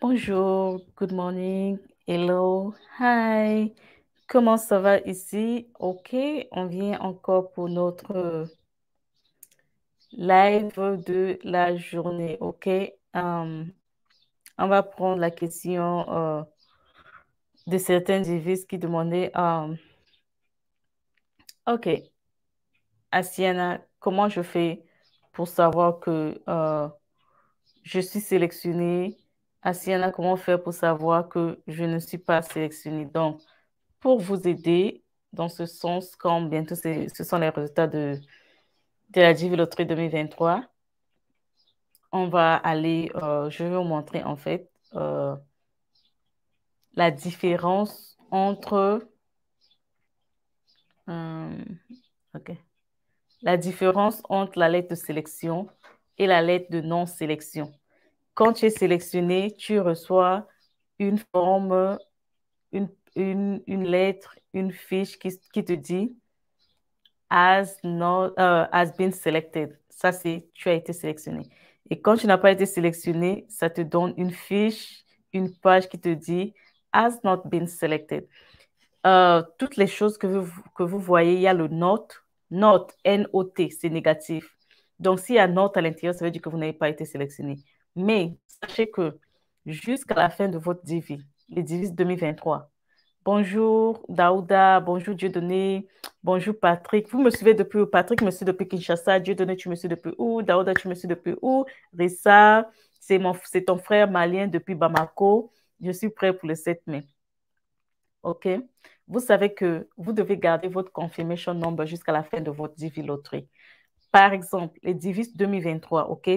Bonjour, good morning, hello, hi. Comment ça va ici? Ok, on vient encore pour notre live de la journée. Ok, on va prendre la question de certains devises qui demandaient, ok, Asiana, comment je fais pour savoir que je suis sélectionnée? Asiana, comment faire pour savoir que je ne suis pas sélectionnée? Donc, pour vous aider dans ce sens, quand bientôt ce sont les résultats de la Divi Loterie 2023, on va aller, je vais vous montrer en fait la différence entre, euh, ok, la différence entre la lettre de sélection et la lettre de non-sélection. Quand tu es sélectionné, tu reçois une forme, une lettre, une fiche qui te dit has been selected. Ça, c'est tu as été sélectionné. Et quand tu n'as pas été sélectionné, ça te donne une fiche, une page qui te dit has not been selected. Toutes les choses que vous voyez, il y a le note, note, N-O-T, c'est négatif. Donc, s'il y a note à l'intérieur, ça veut dire que vous n'avez pas été sélectionné. Mais sachez que jusqu'à la fin de votre DV, les DV 2023, bonjour Daouda, bonjour Dieudonné, bonjour Patrick. Vous me suivez depuis où? Patrick me suit depuis Kinshasa, Dieudonné, tu me suis depuis où? Daouda, tu me suis depuis où? Rissa, c'est ton frère malien depuis Bamako. Je suis prêt pour le 7 mai. OK? Vous savez que vous devez garder votre confirmation number jusqu'à la fin de votre DV loterie. Par exemple, les Divis 2023, OK,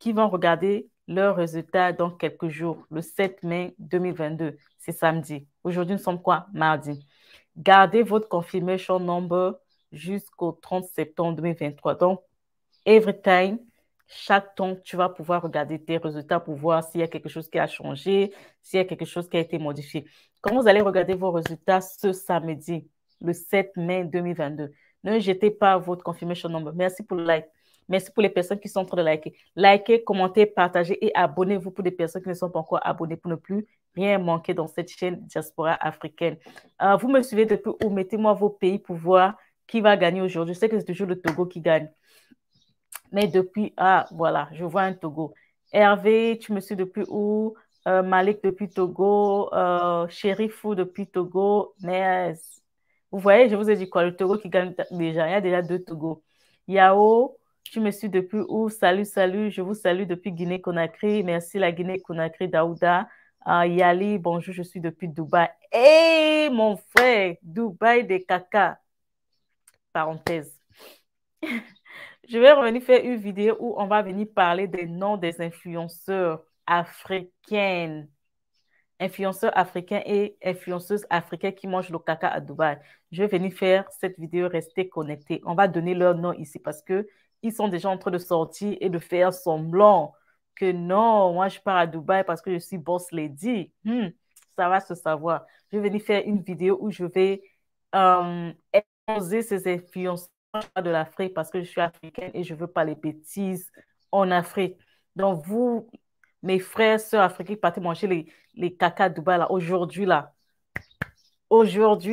qui vont regarder leurs résultats dans quelques jours, le 7 mai 2022, c'est samedi. Aujourd'hui, nous sommes quoi? Mardi. Gardez votre confirmation number jusqu'au 30 septembre 2023. Donc, every time, chaque temps, tu vas pouvoir regarder tes résultats pour voir s'il y a quelque chose qui a changé, s'il y a quelque chose qui a été modifié. Quand vous allez regarder vos résultats ce samedi, le 7 mai 2022, ne jetez pas votre confirmation number. Merci pour le like. Merci pour les personnes qui sont en train de liker. Likez, commentez, partagez et abonnez-vous pour les personnes qui ne sont pas encore abonnées pour ne plus rien manquer dans cette chaîne Diaspora africaine. Vous me suivez depuis où? Mettez-moi vos pays pour voir qui va gagner aujourd'hui. Je sais que c'est toujours le Togo qui gagne. Mais depuis, ah, voilà, je vois un Togo. Hervé, tu me suis depuis où? Malik depuis Togo, Chérifou depuis Togo. Mais vous voyez, je vous ai dit quoi, le Togo qui gagne déjà. Il y a déjà deux Togos. Yao, tu me suis depuis où? Salut, salut, je vous salue depuis Guinée-Conakry. Merci la Guinée-Conakry, Daouda. Yali, bonjour, je suis depuis Dubaï. Hé, mon frère, Dubaï des caca. Parenthèse. Je vais revenir faire une vidéo où on va venir parler des noms des influenceurs africaines. Influenceurs africains et influenceuses africaines qui mangent le caca à Dubaï. Je vais venir faire cette vidéo, restez connectés. On va donner leur nom ici parce que ils sont déjà en train de sortir et de faire semblant que non, moi je pars à Dubaï parce que je suis boss lady. Ça va se savoir. Je vais venir faire une vidéo où je vais exposer ces influenceurs de l'Afrique parce que je suis africaine et je veux pas les bêtises en Afrique. Donc vous, mes frères, sœurs africains, partez manger les caca de Dubaï là, aujourd'hui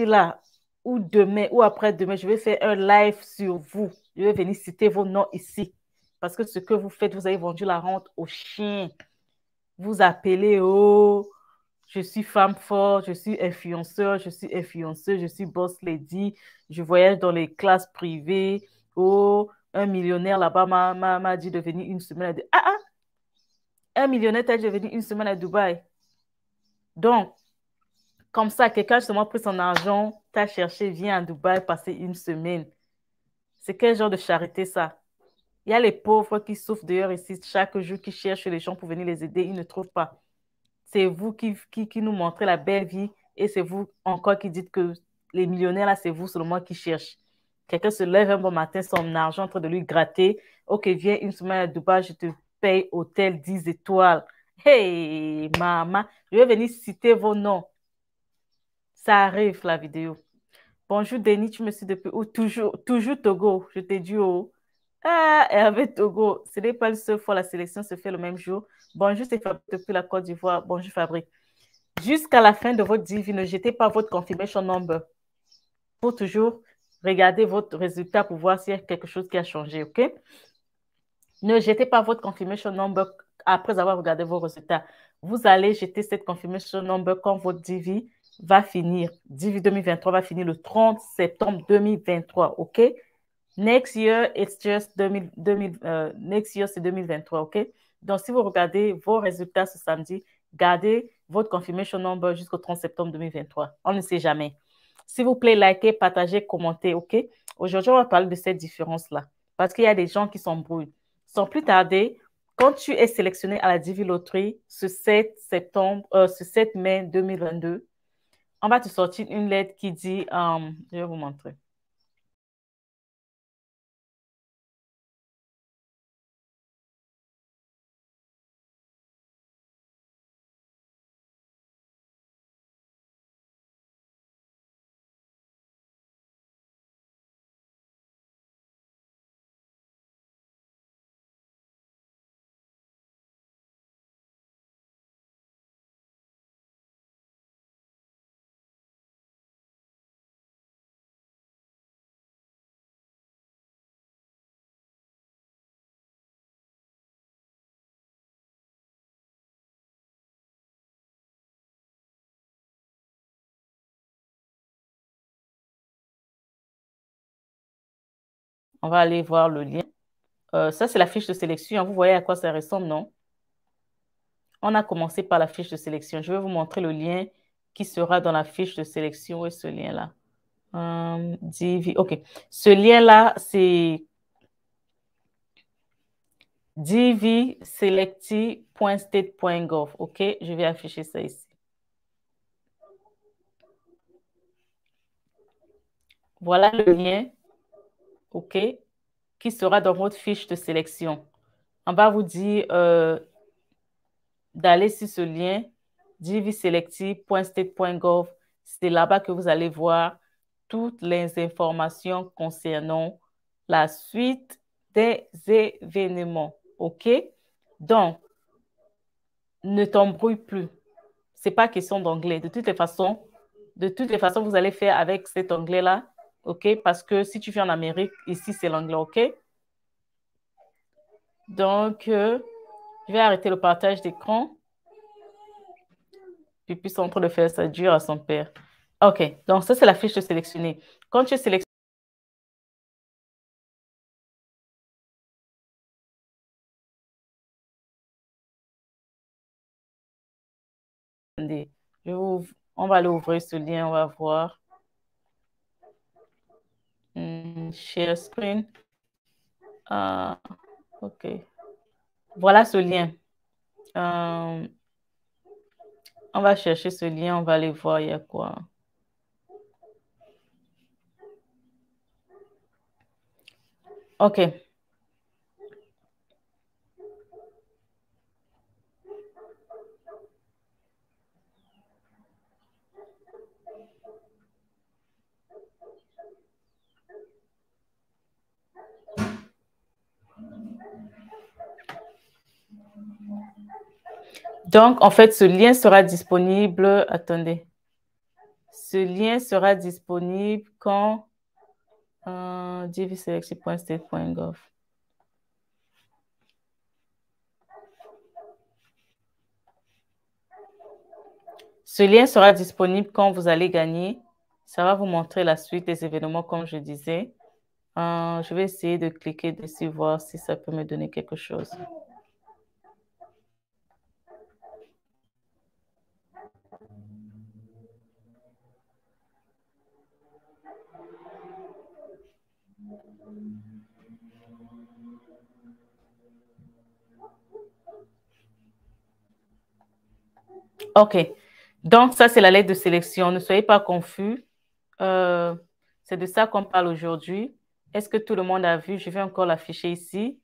là, ou demain, ou après-demain, je vais faire un live sur vous. Je vais venir citer vos noms ici. Parce que ce que vous faites, vous avez vendu la rente aux chiens. Vous appelez, oh, je suis femme forte, je suis influenceur, je suis influenceuse, je suis boss lady, je voyage dans les classes privées. Oh, un millionnaire là-bas m'a dit de venir une semaine. Ah, un millionnaire t'a dit de venir une semaine à Dubaï. Donc, comme ça, quelqu'un justement pris son argent, t'a cherché, vient à Dubaï passer une semaine. C'est quel genre de charité ça? Il y a les pauvres qui souffrent d'ailleurs ici chaque jour, qui cherchent les gens pour venir les aider, ils ne trouvent pas. C'est vous qui nous montrez la belle vie et c'est vous encore qui dites que les millionnaires, là, c'est vous seulement qui cherchent. Quelqu'un se lève un bon matin, son argent en train de lui gratter. Ok, viens une semaine à Dubaï, je te paye hôtel 10 étoiles. Hey, maman, je vais venir citer vos noms. Ça arrive, la vidéo. Bonjour, Denis, tu me suis depuis où? Toujours Togo, je t'ai dit où? Ah, Hervé Togo, ce n'est pas la seule fois la sélection se fait le même jour. Bonjour, c'est Fabrice depuis la Côte d'Ivoire. Bonjour, Fabrice. Jusqu'à la fin de votre DV, ne jetez pas votre confirmation number pour toujours regarder votre résultat pour voir s'il y a quelque chose qui a changé, OK? Ne jetez pas votre confirmation number après avoir regardé vos résultats. Vous allez jeter cette confirmation number quand votre DV va finir. DV 2023 va finir le 30 septembre 2023, OK? Next year, it's just 2000, next year, c'est 2023, OK? Donc, si vous regardez vos résultats ce samedi, gardez votre confirmation number jusqu'au 30 septembre 2023. On ne sait jamais. S'il vous plaît, likez, partagez, commentez, OK? Aujourd'hui, on va parler de cette différence-là parce qu'il y a des gens qui s'embrouillent. Sans plus tarder, quand tu es sélectionné à la Divi Loterie ce 7 septembre, ce 7 mai 2022, on va te sortir une lettre qui dit, je vais vous montrer. On va aller voir le lien. Ça, c'est la fiche de sélection. Vous voyez à quoi ça ressemble, non? On a commencé par la fiche de sélection. Je vais vous montrer le lien qui sera dans la fiche de sélection. Où est ce lien-là? OK. Ce lien-là, c'est dvselecti.state.gov. OK? Je vais afficher ça ici. Voilà le lien, OK, qui sera dans votre fiche de sélection. On va vous dire d'aller sur ce lien, dvselecti.state.gov. C'est là-bas que vous allez voir toutes les informations concernant la suite des événements. OK? Donc, ne t'embrouille plus. Ce n'est pas question d'anglais. De toutes les façons, vous allez faire avec cet anglais-là. OK? Parce que si tu viens en Amérique, ici, c'est l'anglais. OK? Donc, je vais arrêter le partage d'écran. Puis sont en train de faire ça dur à son père. OK, donc ça, c'est la fiche de sélectionner. Quand tu es sélectionné, on va aller ouvrir ce lien, on va voir. Share screen. Ah, OK. Voilà ce lien. On va chercher ce lien, on va aller voir, il y a quoi. OK. Donc, en fait, ce lien sera disponible. Attendez. Ce lien sera disponible quand dvselection.state.gov. Ce lien sera disponible quand vous allez gagner. Ça va vous montrer la suite des événements, comme je disais. Je vais essayer de cliquer dessus, voir si ça peut me donner quelque chose. OK. Donc, ça, c'est la lettre de sélection. Ne soyez pas confus. C'est de ça qu'on parle aujourd'hui. Est-ce que tout le monde a vu? Je vais encore l'afficher ici.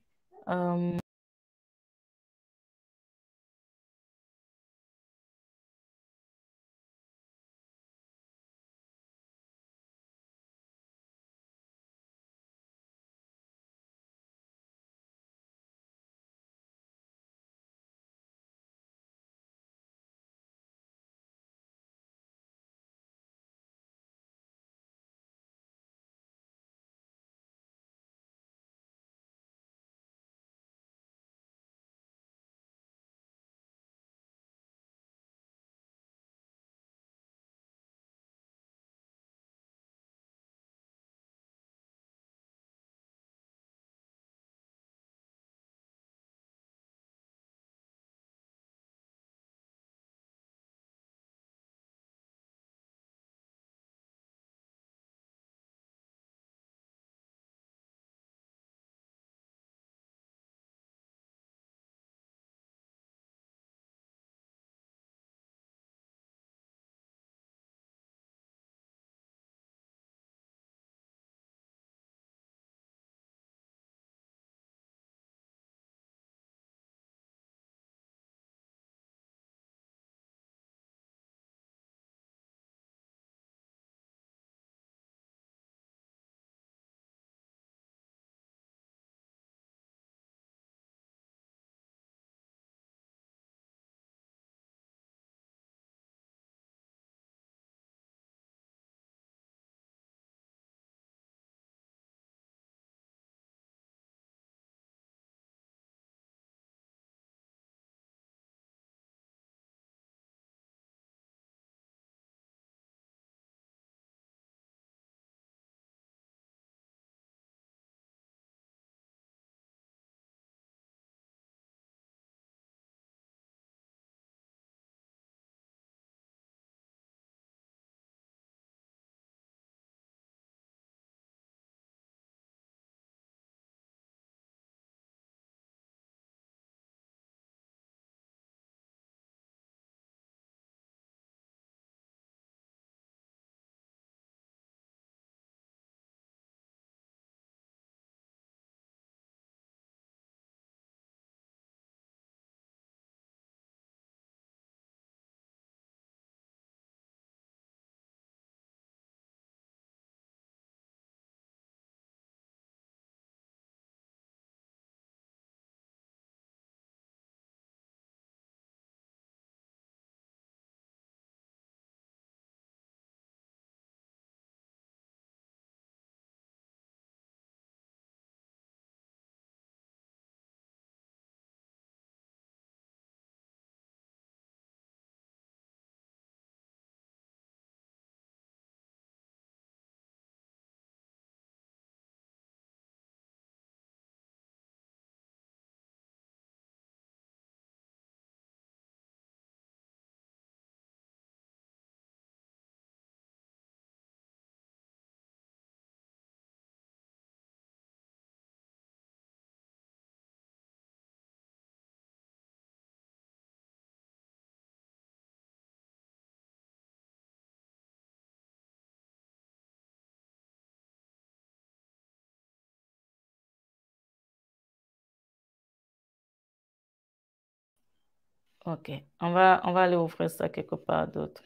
Ok, on va aller ouvrir ça quelque part d'autre.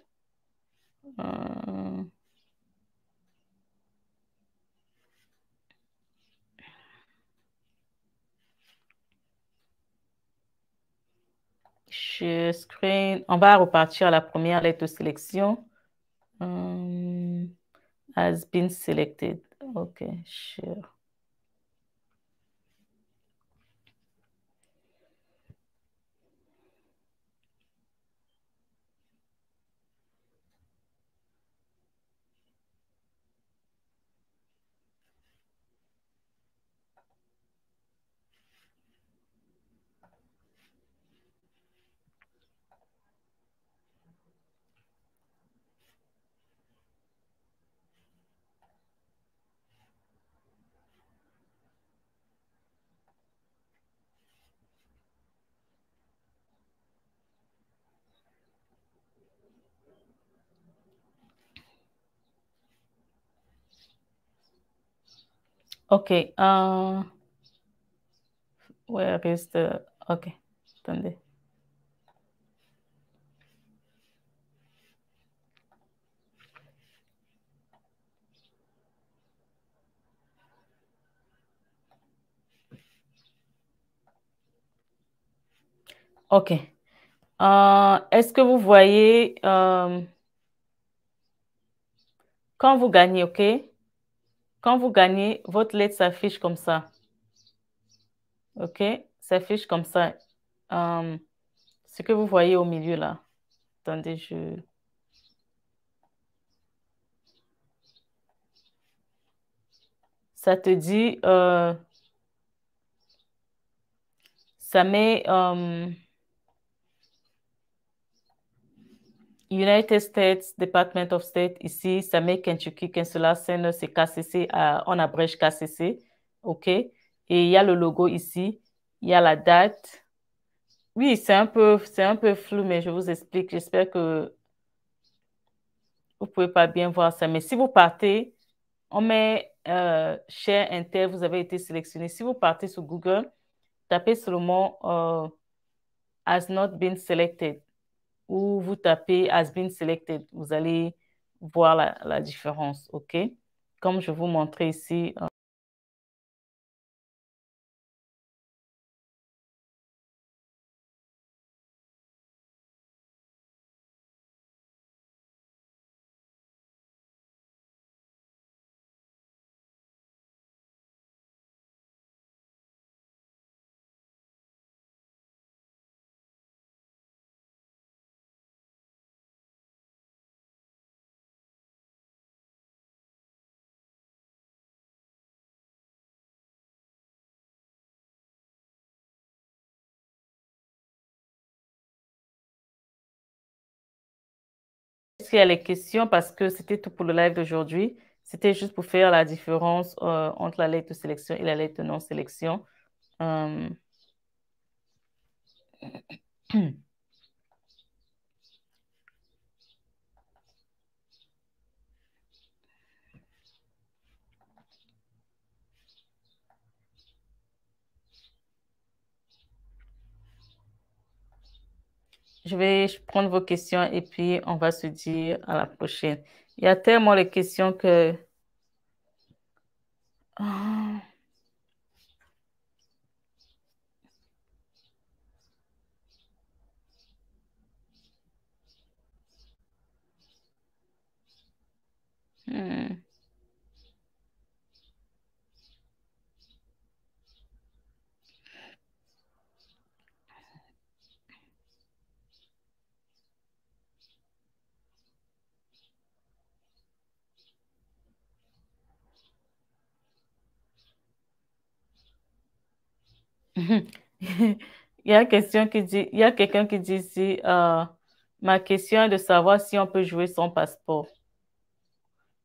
Euh, Share screen. On va repartir à la première lettre de sélection. Euh, has been selected. Ok, share. Ok, where is the... Ok, attendez. Ok. Est-ce que vous voyez quand vous gagnez, ok? Quand vous gagnez, votre lettre s'affiche comme ça, ok? S'affiche comme ça. Euh, Ce que vous voyez au milieu là. Attendez, ça te dit, ça met United States, Department of State ici, ça met Kentucky, Kansas, c'est KCC, on abrège KCC, ok? Et il y a le logo ici, il y a la date. Oui, c'est un peu flou, mais je vous explique. J'espère que vous pouvez pas bien voir ça. Mais si vous partez, on met Share Inter, vous avez été sélectionné. Si vous partez sur Google, tapez seulement Has not been selected ou vous tapez Has been selected. Vous allez voir la différence, OK? Comme je vous montrais ici. Est-ce qu'il y a les questions? Parce que c'était tout pour le live d'aujourd'hui. C'était juste pour faire la différence entre la lettre de sélection et la lettre de non-sélection. Euh, Je vais prendre vos questions et puis on va se dire à la prochaine. Il y a tellement de questions que... Ah, hmm. Il y a quelqu'un qui dit ici, ma question est de savoir si on peut jouer son passeport.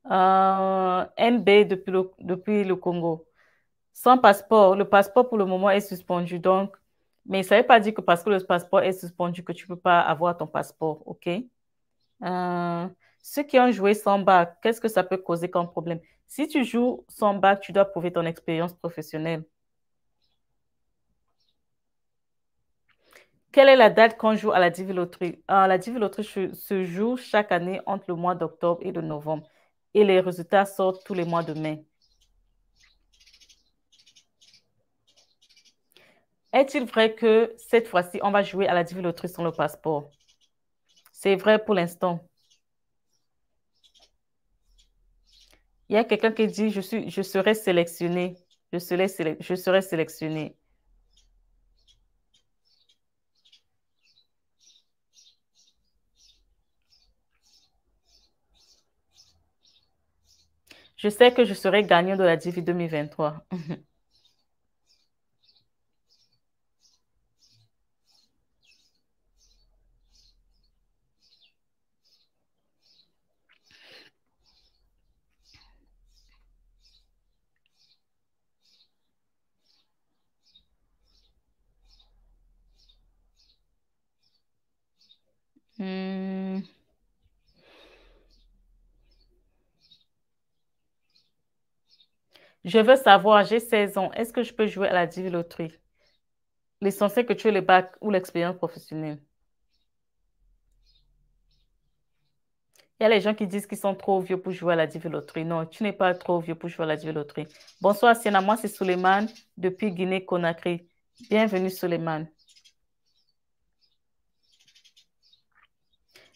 MB depuis le Congo. Sans passeport, le passeport pour le moment est suspendu. Donc, mais ça ne veut pas dire que parce que le passeport est suspendu que tu ne peux pas avoir ton passeport, OK? Ceux qui ont joué sans bac, qu'est-ce que ça peut causer comme problème? Si tu joues sans bac, tu dois prouver ton expérience professionnelle. Quelle est la date qu'on joue à la Divi Loterie? La Divi Loterie se joue chaque année entre le mois d'octobre et de novembre. Et les résultats sortent tous les mois de mai. Est-il vrai que cette fois-ci, on va jouer à la Divi Loterie sans le passeport? C'est vrai pour l'instant. Il y a quelqu'un qui dit, je serai sélectionné. Je serai sélectionné. Je sais que je serai gagnant de la Divi 2023. Hmm. Je veux savoir, j'ai 16 ans, est-ce que je peux jouer à la Divi Loterie? L'essentiel que tu aies le bac ou l'expérience professionnelle. Il y a les gens qui disent qu'ils sont trop vieux pour jouer à la Divi Loterie. Non, tu n'es pas trop vieux pour jouer à la Divi Loterie. Bonsoir, Sienna. Moi, c'est Suleiman depuis Guinée-Conakry. Bienvenue, Suleiman.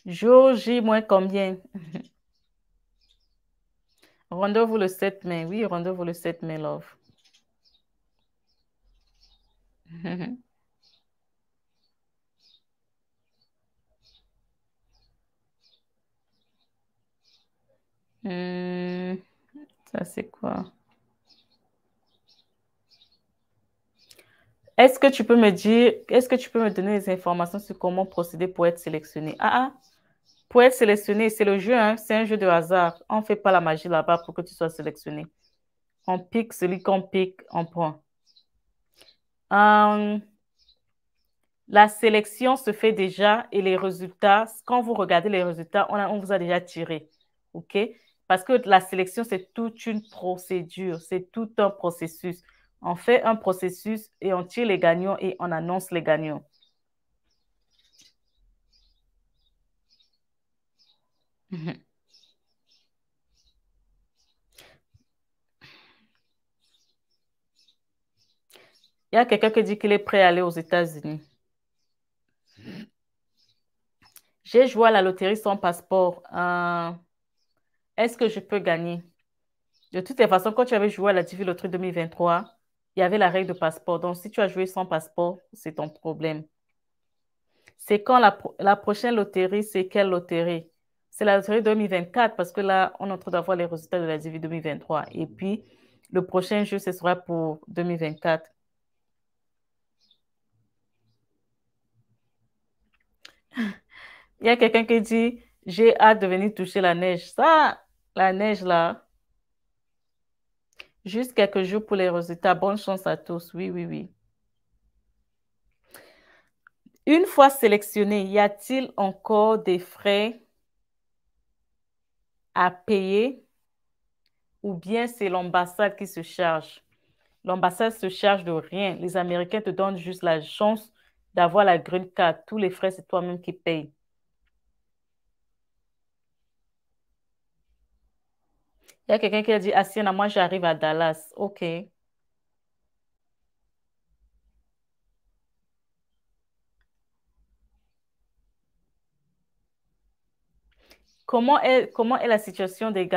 Jour J moins combien? Rendez-vous le 7 mai. Oui, rendez-vous le 7 mai, love. Hmm, ça, c'est quoi? Est-ce que tu peux me donner des informations sur comment procéder pour être sélectionné? Pour être sélectionné, c'est le jeu, hein, c'est un jeu de hasard. On ne fait pas la magie là-bas pour que tu sois sélectionné. On pique celui qu'on pique, on prend. Euh, la sélection se fait déjà et les résultats, quand vous regardez les résultats, on vous a déjà tiré. OK? Parce que la sélection, c'est toute une procédure, c'est tout un processus. On fait un processus et on tire les gagnants et on annonce les gagnants. Mhm. Il y a quelqu'un qui dit qu'il est prêt à aller aux États-Unis. J'ai joué à la loterie sans passeport. Est-ce que je peux gagner? De toutes les façons, quand tu avais joué à la TV Loterie 2023, il y avait la règle de passeport. Donc, si tu as joué sans passeport, c'est ton problème. C'est quand la prochaine loterie, c'est quelle loterie? C'est la loterie 2024 parce que là, on est en train d'avoir les résultats de la TV 2023. Et puis, le prochain jeu, ce sera pour 2024. Il y a quelqu'un qui dit, j'ai hâte de venir toucher la neige. Ça, la neige là, juste quelques jours pour les résultats. Bonne chance à tous. Oui, oui, oui. Une fois sélectionné, y a-t-il encore des frais à payer ou bien c'est l'ambassade qui se charge? L'ambassade se charge de rien. Les Américains te donnent juste la chance d'avoir la green card. Tous les frais, c'est toi-même qui payes. Il y a quelqu'un qui a dit, ah, Sienna, moi j'arrive à Dallas. OK. Comment est la situation des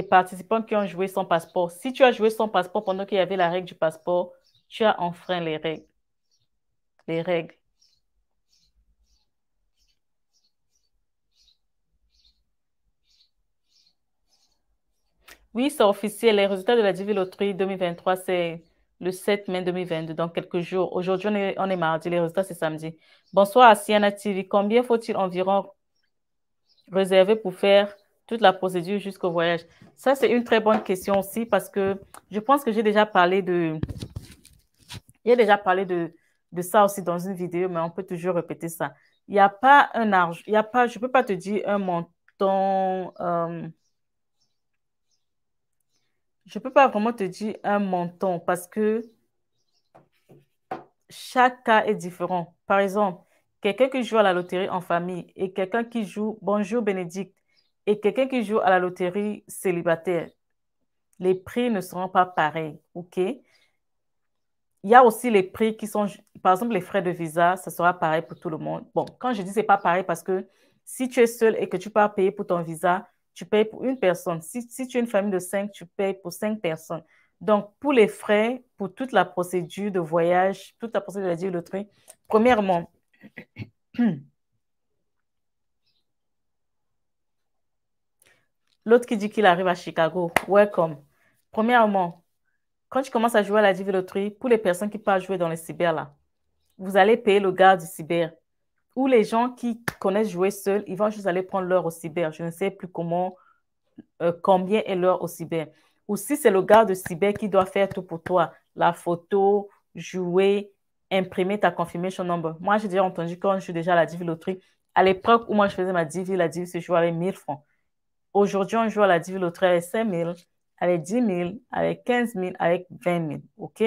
participants qui ont joué sans passeport? Si tu as joué sans passeport pendant qu'il y avait la règle du passeport, tu as enfreint les règles. Les règles. Oui, c'est officiel. Les résultats de la Divi Loterie 2023, c'est le 7 mai 2022, donc quelques jours. Aujourd'hui, on est mardi. Les résultats, c'est samedi. Bonsoir à Siena TV. Combien faut-il environ réserver pour faire toute la procédure jusqu'au voyage? Ça, c'est une très bonne question aussi parce que je pense que j'ai déjà parlé de ça aussi dans une vidéo, mais on peut toujours répéter ça. Il n'y a pas un argent, il y a pas, je ne peux pas te dire un montant. Je ne peux pas vraiment te dire un montant parce que chaque cas est différent. Par exemple, quelqu'un qui joue à la loterie en famille et quelqu'un qui joue, bonjour Bénédicte, et quelqu'un qui joue à la loterie célibataire, les prix ne seront pas pareils, OK? Il y a aussi les prix qui sont, par exemple, les frais de visa, ça sera pareil pour tout le monde. Bon, quand je dis c'est pas pareil, parce que si tu es seul et que tu peux payer pour ton visa, tu payes pour une personne. Si tu es une famille de 5, tu payes pour 5 personnes. Donc, pour les frais, pour toute la procédure de voyage, toute la procédure de la loterie, premièrement, l'autre qui dit qu'il arrive à Chicago, welcome. Premièrement, quand tu commences à jouer à la loterie, pour les personnes qui partent jouer dans les cyber, là, vous allez payer le gars du cyber. Ou les gens qui connaissent jouer seuls, ils vont juste aller prendre l'heure au cyber. Je ne sais plus combien est l'heure au cyber. Ou si c'est le gars de cyber qui doit faire tout pour toi, la photo, jouer, imprimer ta confirmation number. Moi, j'ai déjà entendu quand je suis déjà à la loterie, à l'époque où moi je faisais ma la se jouait avec 1 000 francs. Aujourd'hui, on joue à la loterie avec 5 000, avec 10 000, avec 15 000, avec 20 000. OK?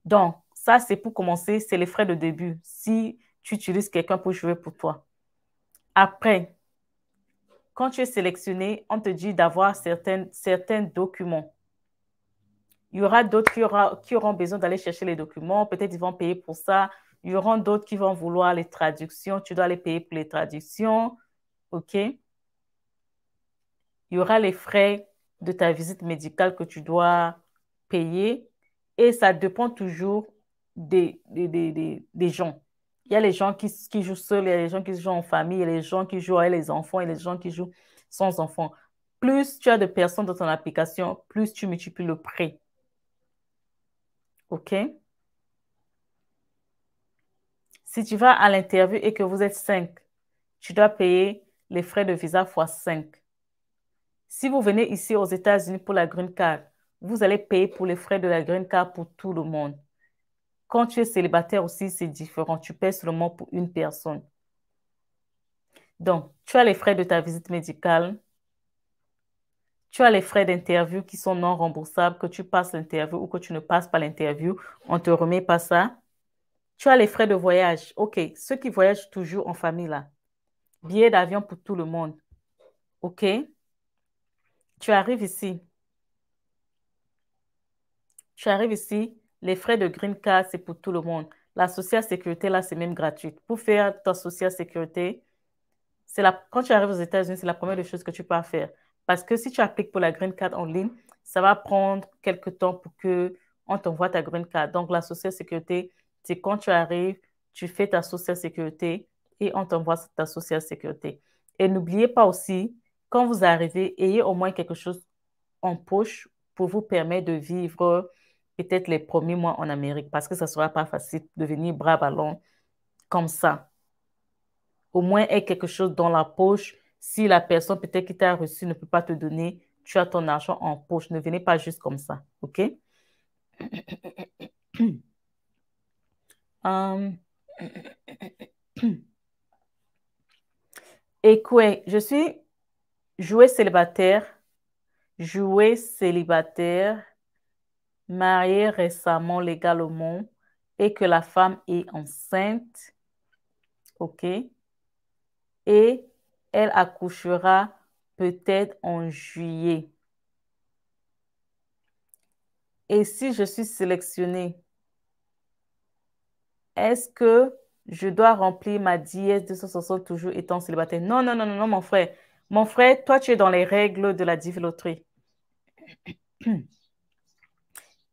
Donc, ça, c'est pour commencer, c'est les frais de début. Si tu utilises quelqu'un pour jouer pour toi. Après, quand tu es sélectionné, on te dit d'avoir certains documents. Il y aura d'autres qui auront besoin d'aller chercher les documents. Peut-être ils vont payer pour ça. Il y aura d'autres qui vont vouloir les traductions. Tu dois les payer pour les traductions. OK? Il y aura les frais de ta visite médicale que tu dois payer. Et ça dépend toujours des gens. Il y a les gens qui jouent seuls, il y a les gens qui jouent en famille, il y a les gens qui jouent avec les enfants et les gens qui jouent sans enfants. Plus tu as de personnes dans ton application, plus tu multiplies le prix. OK? Si tu vas à l'interview et que vous êtes 5, tu dois payer les frais de visa fois 5. Si vous venez ici aux États-Unis pour la green card, vous allez payer pour les frais de la green card pour tout le monde. Quand tu es célibataire aussi, c'est différent. Tu paies seulement pour une personne. Donc, tu as les frais de ta visite médicale. Tu as les frais d'interview qui sont non remboursables, que tu passes l'interview ou que tu ne passes pas l'interview. On ne te remet pas ça. Tu as les frais de voyage. OK, ceux qui voyagent toujours en famille, là. Billets d'avion pour tout le monde. OK? Tu arrives ici. Tu arrives ici. Les frais de green card, c'est pour tout le monde. La social sécurité, là, c'est même gratuite. Pour faire ta social sécurité, quand tu arrives aux États-Unis, c'est la première des choses que tu peux faire. Parce que si tu appliques pour la green card en ligne, ça va prendre quelques temps pour qu'on t'envoie ta green card. Donc, la social sécurité, c'est quand tu arrives, tu fais ta social sécurité et on t'envoie ta social sécurité. Et n'oubliez pas aussi, quand vous arrivez, ayez au moins quelque chose en poche pour vous permettre de vivre peut-être les premiers mois en Amérique parce que ça ne sera pas facile de venir bras ballants comme ça. Au moins, aie quelque chose dans la poche. Si la personne peut-être qui t'a reçu ne peut pas te donner, tu as ton argent en poche. Ne venez pas juste comme ça. OK? Um, et quoi? Je suis jouée célibataire, mariée récemment légalement et que la femme est enceinte. OK? Et elle accouchera peut-être en juillet. Et si je suis sélectionnée, est-ce que je dois remplir ma dièse 260 toujours étant célibataire? Non, non, non, non, non, mon frère. Mon frère, toi, tu es dans les règles de la loterie.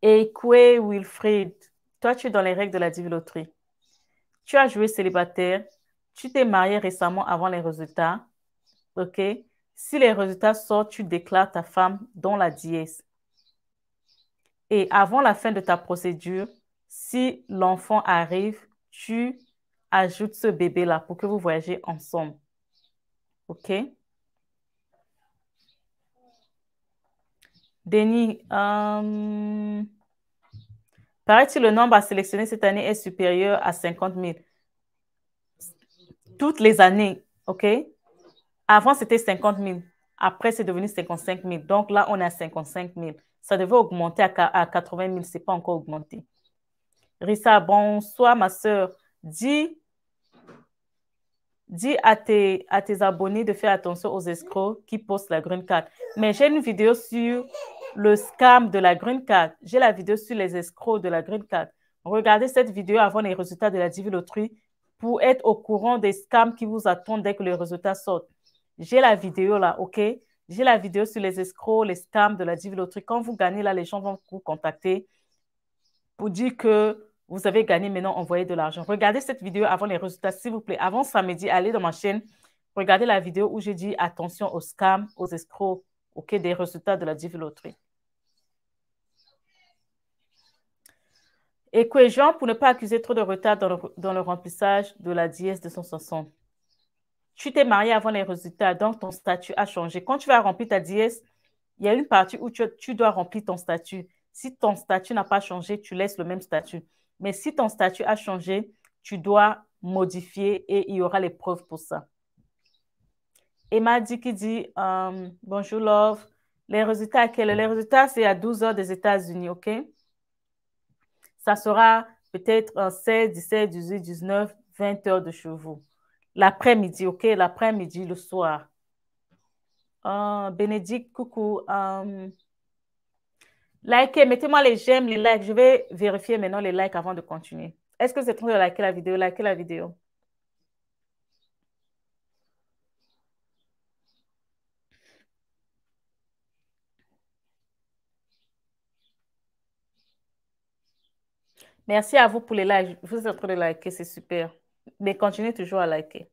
Et Koué Wilfried, toi, tu es dans les règles de la loterie. Tu as joué célibataire. Tu t'es marié récemment avant les résultats. OK? Si les résultats sortent, tu déclares ta femme dans la dièse. Et avant la fin de ta procédure, si l'enfant arrive, tu ajoutes ce bébé-là pour que vous voyagez ensemble. OK? Denis, paraît-il le nombre à sélectionner cette année est supérieur à 50 000. Toutes les années, OK? Avant, c'était 50 000. Après, c'est devenu 55 000. Donc là, on est à 55 000. Ça devait augmenter à 80 000. Ce n'est pas encore augmenté. Rissa, bonsoir ma soeur. Dis à tes abonnés de faire attention aux escrocs qui postent la green card. Mais j'ai une vidéo sur le scam de la green card. J'ai la vidéo sur les escrocs de la green card. Regardez cette vidéo avant les résultats de la Divi Loterie pour être au courant des scams qui vous attendent dès que les résultats sortent. J'ai la vidéo là, OK? J'ai la vidéo sur les escrocs, les scams de la Divi Loterie. Quand vous gagnez là, les gens vont vous contacter pour dire que vous avez gagné, maintenant envoyez de l'argent. Regardez cette vidéo avant les résultats, s'il vous plaît. Avant samedi, allez dans ma chaîne, regardez la vidéo où j'ai dit attention aux scams, aux escrocs, OK, des résultats de la Divi Loterie. Équation pour ne pas accuser trop de retard dans le remplissage de la dièse 260. Tu t'es marié avant les résultats, donc ton statut a changé. Quand tu vas remplir ta dièse, il y a une partie où tu dois remplir ton statut. Si ton statut n'a pas changé, tu laisses le même statut. Mais si ton statut a changé, tu dois modifier et il y aura les preuves pour ça. Emma dit qui dit bonjour love. Les résultats à quel? Les résultats, c'est à 12 heures des États-Unis, OK? Ça sera peut-être 16, 17, 18, 19, 20 heures de chez vous. L'après-midi, OK? L'après-midi, le soir. Bénédicte, coucou. Likez, mettez-moi les j'aime, les likes. Je vais vérifier maintenant les likes avant de continuer. Est-ce que c'est en train de liker la vidéo? Likez la vidéo. Merci à vous pour les likes. Vous êtes en train de liker, c'est super. Mais continuez toujours à liker.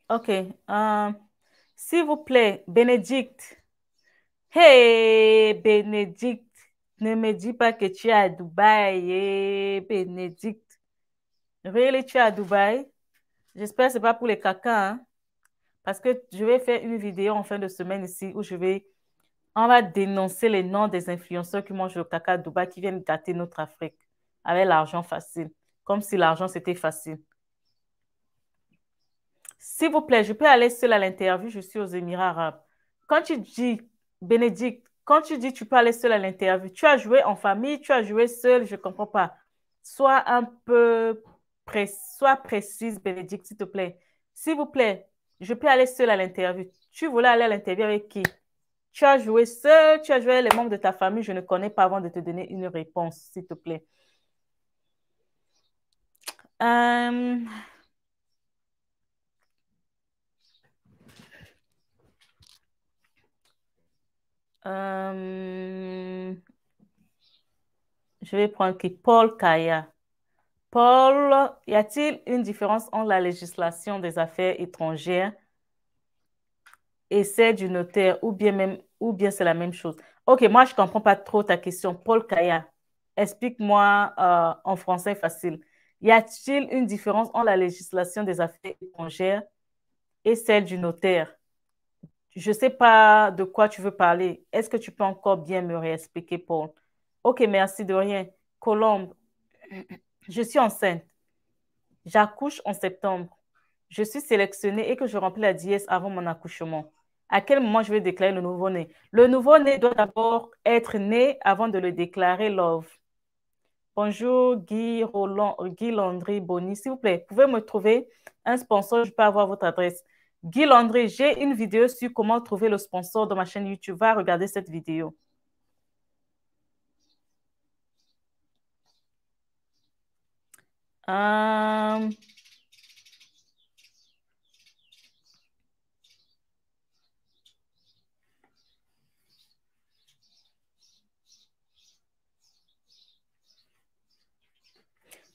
OK. S'il vous plaît, Bénédicte. Hey, Bénédicte. Ne me dis pas que tu es à Dubaï. Hey, Bénédicte. Really, tu es à Dubaï? J'espère que ce n'est pas pour les caca, hein? Parce que je vais faire une vidéo en fin de semaine ici où on va dénoncer les noms des influenceurs qui mangent le caca à Dubaï, qui viennent gâter notre Afrique avec l'argent facile. Comme si l'argent, c'était facile. S'il vous plaît, je peux aller seule à l'interview, je suis aux Émirats arabes. Quand tu dis, Bénédicte, quand tu dis tu peux aller seule à l'interview, tu as joué en famille, tu as joué seule, je ne comprends pas. Sois un peu sois précise, Bénédicte, s'il te plaît. S'il vous plaît, je peux aller seule à l'interview. Tu voulais aller à l'interview avec qui? Tu as joué seul, tu as joué les membres de ta famille, je ne connais pas avant de te donner une réponse, s'il te plaît. Euh, je vais prendre qui? Paul Kaya. Paul, y a-t-il une différence entre la législation des affaires étrangères et celle du notaire ou bien c'est la même chose? Ok, moi je ne comprends pas trop ta question. Paul Kaya, explique-moi en français facile. Y a-t-il une différence entre la législation des affaires étrangères et celle du notaire? Je ne sais pas de quoi tu veux parler. Est-ce que tu peux encore bien me réexpliquer, Paul? Ok, merci de rien. Colombe, je suis enceinte. J'accouche en septembre. Je suis sélectionnée et que je remplis la dièse avant mon accouchement. À quel moment je vais déclarer le nouveau-né? Le nouveau-né doit d'abord être né avant de le déclarer, love. Bonjour, Guy Landry Bonny. S'il vous plaît, pouvez me trouver un sponsor? Je peux avoir votre adresse. Guy Landry, j'ai une vidéo sur comment trouver le sponsor dans ma chaîne YouTube. Va regarder cette vidéo. Euh,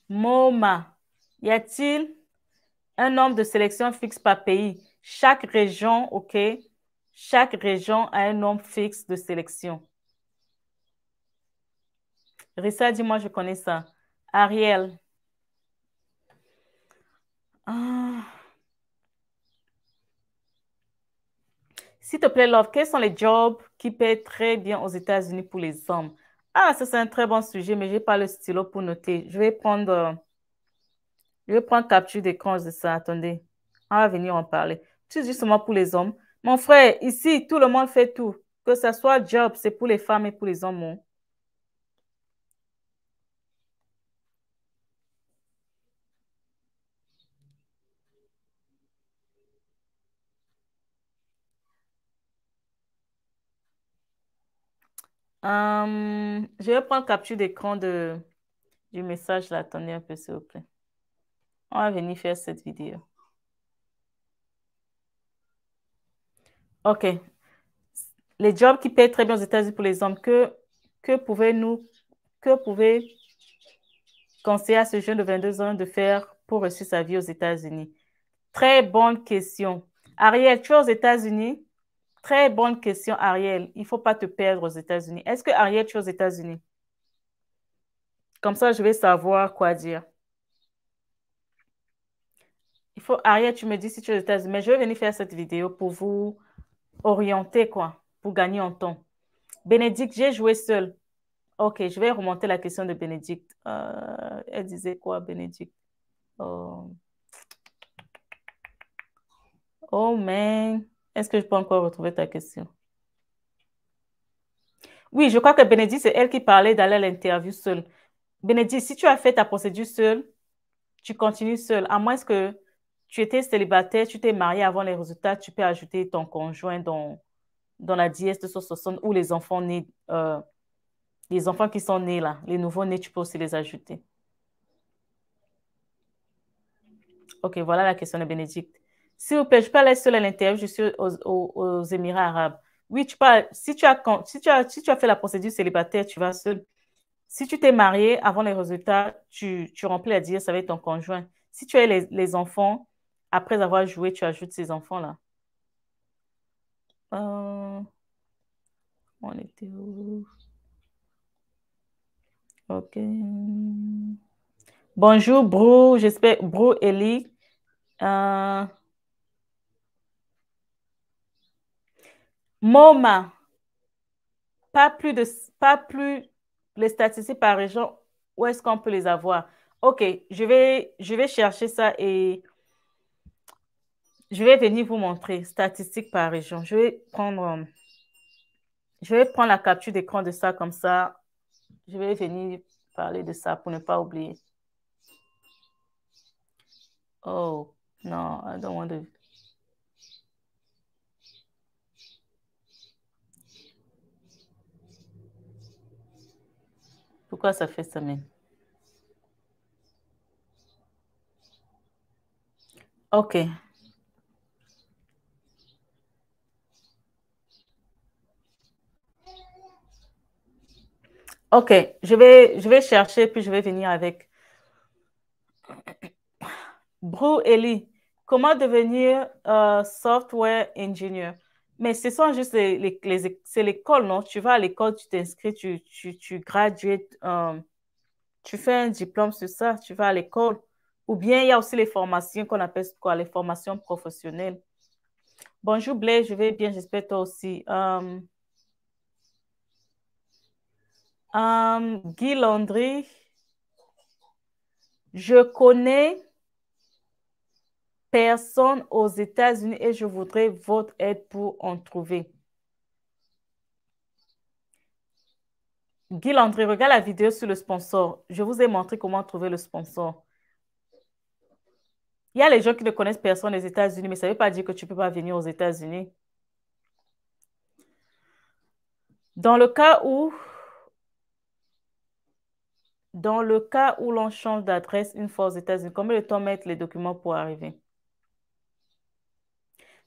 MoMA, y a-t-il un nombre de sélection fixe par pays? Chaque région, OK, chaque région a un nombre fixe de sélection. Rissa, dis-moi, je connais ça. Ariel. Ah. S'il te plaît, Love, quels sont les jobs qui paient très bien aux États-Unis pour les hommes? Ah, ça, c'est un très bon sujet, mais je n'ai pas le stylo pour noter. Je vais prendre capture d'écran de ça. Attendez, on va venir en parler. C'est justement pour les hommes. Mon frère, ici, tout le monde fait tout. Que ce soit job, c'est pour les femmes et pour les hommes, hein. Je vais prendre capture d'écran du message là. Attendez un peu, s'il vous plaît. On va venir faire cette vidéo. OK. Les jobs qui paient très bien aux États-Unis pour les hommes, que pouvez conseiller à ce jeune de 22 ans de faire pour réussir sa vie aux États-Unis? Très bonne question. Ariel, tu es aux États-Unis? Très bonne question, Ariel. Il ne faut pas te perdre aux États-Unis. Est-ce que Ariel, tu es aux États-Unis? Comme ça, je vais savoir quoi dire. Ariel, tu me dis si tu es aux États-Unis, mais je vais venir faire cette vidéo pour vous orienter, quoi, pour gagner en temps. Bénédicte, j'ai joué seul. Ok, je vais remonter la question de Bénédicte. Elle disait quoi, Bénédicte? Oh, oh man. Est-ce que je peux encore retrouver ta question? Oui, je crois que Bénédicte, c'est elle qui parlait d'aller à l'interview seule. Bénédicte, si tu as fait ta procédure seule, tu continues seule. À moins que tu étais célibataire, tu t'es marié avant les résultats, tu peux ajouter ton conjoint dans la dièse de 60 ou les enfants nés, les enfants qui sont nés là, les nouveaux-nés, tu peux aussi les ajouter. Ok, voilà la question de Bénédicte. S'il vous plaît, je peux aller seule à l'interview, je suis aux Émirats arabes. Oui, si tu as fait la procédure célibataire, tu vas seul. Si tu t'es marié avant les résultats, tu remplis la dièse avec ton conjoint. Si tu as les enfants, après avoir joué, tu ajoutes ces enfants-là. Euh, on était où? Ok. Bonjour, Brou, j'espère, Brou Eli. Euh, MoMA, pas plus de, pas plus les statistiques par région, où est-ce qu'on peut les avoir? Ok, je vais chercher ça et je vais venir vous montrer statistiques par région. Je vais prendre la capture d'écran de ça comme ça. Je vais venir parler de ça pour ne pas oublier. Oh, non, I don't want to. Pourquoi ça fait ça même? Ok. Ok, je vais chercher puis je vais venir avec. Bru Eli, comment devenir software engineer? Mais ce sont juste c'est l'école, non? Tu vas à l'école, tu t'inscris, tu graduates, tu fais un diplôme sur ça, tu vas à l'école. Ou bien il y a aussi les formations qu'on appelle quoi, les formations professionnelles. Bonjour Blaise, je vais bien, j'espère toi aussi. Guy Landry, je connais personne aux États-Unis et je voudrais votre aide pour en trouver. Guy Landry, regarde la vidéo sur le sponsor. Je vous ai montré comment trouver le sponsor. Il y a les gens qui ne connaissent personne aux États-Unis, mais ça ne veut pas dire que tu ne peux pas venir aux États-Unis. Dans le cas où, l'on change d'adresse une fois aux États-Unis, combien de temps mettent les documents pour arriver?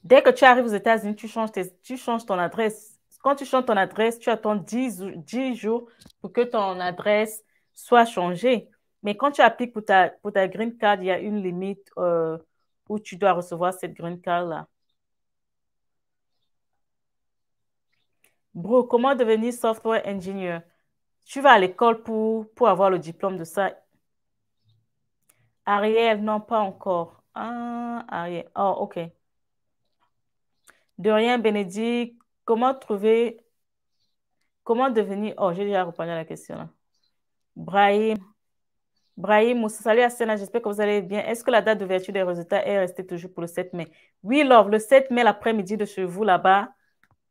Dès que tu arrives aux États-Unis, tu changes ton adresse. Quand tu changes ton adresse, tu attends 10 jours pour que ton adresse soit changée. Mais quand tu appliques pour ta green card, il y a une limite où tu dois recevoir cette green card-là. Bro, comment devenir software engineer? Tu vas à l'école pour avoir le diplôme de ça. Ariel, non, pas encore. Ah, Ariel. Oh, OK. De rien, Bénédicte. Comment devenir... Oh, j'ai déjà répondu à la question là. Brahim. Brahim Moussa, salut Assena, j'espère que vous allez bien. Est-ce que la date d'ouverture des résultats est restée toujours pour le 7 mai? Oui, Love, le 7 mai, l'après-midi de chez vous là-bas,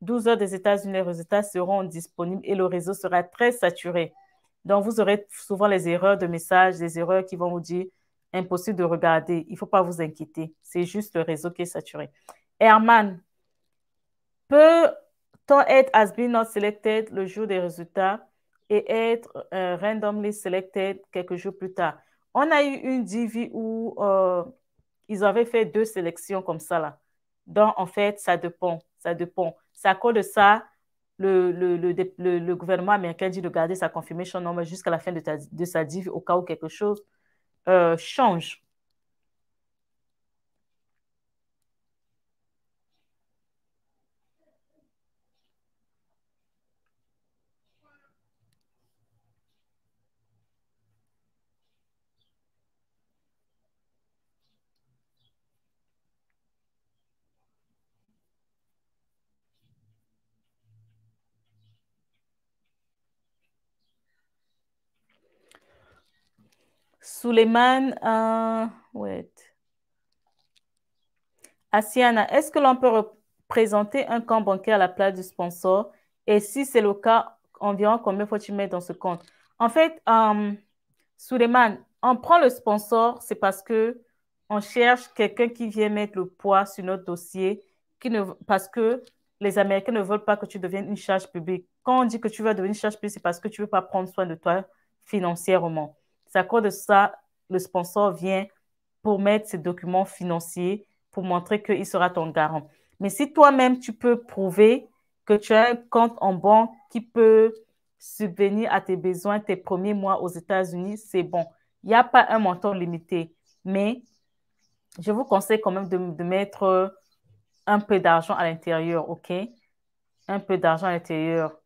12 heures des États-Unis, les résultats seront disponibles et le réseau sera très saturé. Donc, vous aurez souvent les erreurs de messages, des erreurs qui vont vous dire impossible de regarder. Il ne faut pas vous inquiéter. C'est juste le réseau qui est saturé. Herman, peut-on être has been not selected le jour des résultats et être randomly selected quelques jours plus tard? On a eu une DV où ils avaient fait 2 sélections comme ça là. Donc, en fait, ça dépend. Ça dépend. C'est à cause de ça, le gouvernement américain dit de garder sa confirmation number jusqu'à la fin de sa div au cas où quelque chose change. Suleiman, wait. Asiana, est-ce que l'on peut représenter un compte bancaire à la place du sponsor? Et si c'est le cas, environ combien faut-il mettre dans ce compte? En fait, Suleiman, on prend le sponsor, c'est parce que on cherche quelqu'un qui vient mettre le poids sur notre dossier, parce que les Américains ne veulent pas que tu deviennes une charge publique. Quand on dit que tu vas devenir une charge publique, c'est parce que tu ne veux pas prendre soin de toi financièrement. C'est à cause de ça, le sponsor vient pour mettre ses documents financiers, pour montrer qu'il sera ton garant. Mais si toi-même, tu peux prouver que tu as un compte en banque qui peut subvenir à tes besoins tes premiers mois aux États-Unis, c'est bon. Il n'y a pas un montant limité, mais je vous conseille quand même de mettre un peu d'argent à l'intérieur, OK? Un peu d'argent à l'intérieur.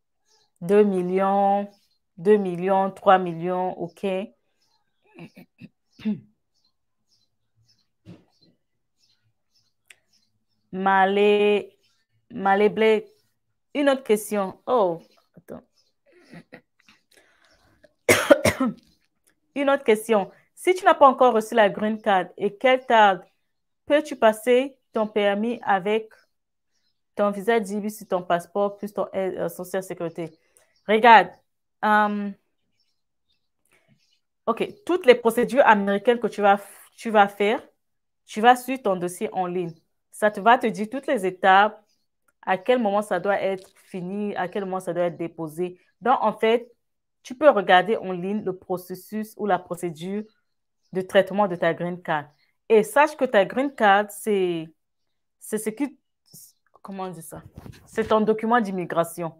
2 millions, 2 millions, 3 millions, OK? Malé, Malé Blake, une autre question. Oh, attends. Une autre question. Si tu n'as pas encore reçu la green card et qu'elle tarde, peux-tu passer ton permis avec ton visa DB sur ton passeport plus ton social sécurité? Regarde, euh, OK, toutes les procédures américaines que tu vas faire, tu vas suivre ton dossier en ligne. Ça te va te dire toutes les étapes, à quel moment ça doit être fini, à quel moment ça doit être déposé. Donc, en fait, tu peux regarder en ligne le processus ou la procédure de traitement de ta green card. Et sache que ta green card, c'est ce qui, comment on dit ça? C'est ton document d'immigration.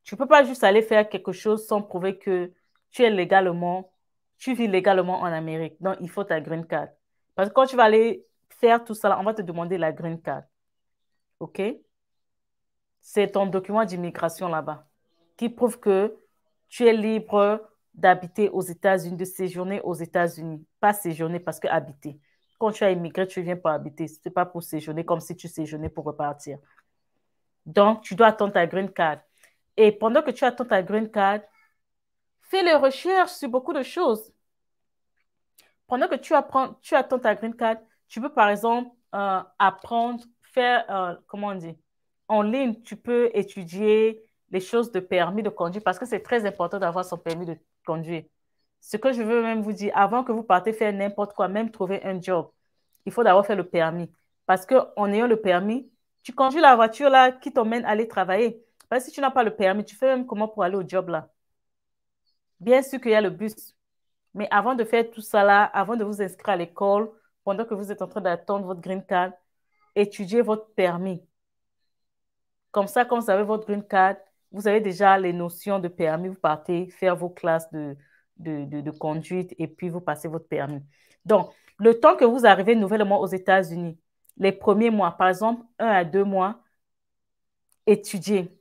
Tu ne peux pas juste aller faire quelque chose sans prouver que tu es légalement, tu vis légalement en Amérique. Donc, il faut ta green card. Parce que quand tu vas aller faire tout ça, on va te demander la green card. OK? C'est ton document d'immigration là-bas qui prouve que tu es libre d'habiter aux États-Unis, de séjourner aux États-Unis. Pas séjourner parce que habiter. Quand tu as immigré, tu viens pour habiter. Ce n'est pas pour séjourner comme si tu séjournais pour repartir. Donc, tu dois attendre ta green card. Et pendant que tu attends ta green card, fais les recherches sur beaucoup de choses. Pendant que tu attends ta green card, tu peux par exemple apprendre, faire, comment on dit, en ligne, tu peux étudier les choses de permis de conduire parce que c'est très important d'avoir son permis de conduire. Ce que je veux même vous dire, avant que vous partez faire n'importe quoi, même trouver un job, il faut d'abord faire le permis. Parce qu'en ayant le permis, tu conduis la voiture là qui t'emmène à aller travailler. Parce que si tu n'as pas le permis, tu fais même comment pour aller au job là. Bien sûr qu'il y a le bus. Mais avant de faire tout ça là, avant de vous inscrire à l'école, pendant que vous êtes en train d'attendre votre green card, étudiez votre permis. Comme ça, quand vous avez votre green card, vous avez déjà les notions de permis, vous partez faire vos classes de conduite et puis vous passez votre permis. Donc, le temps que vous arrivez nouvellement aux États-Unis, les premiers mois, par exemple, 1 à 2 mois, étudiez.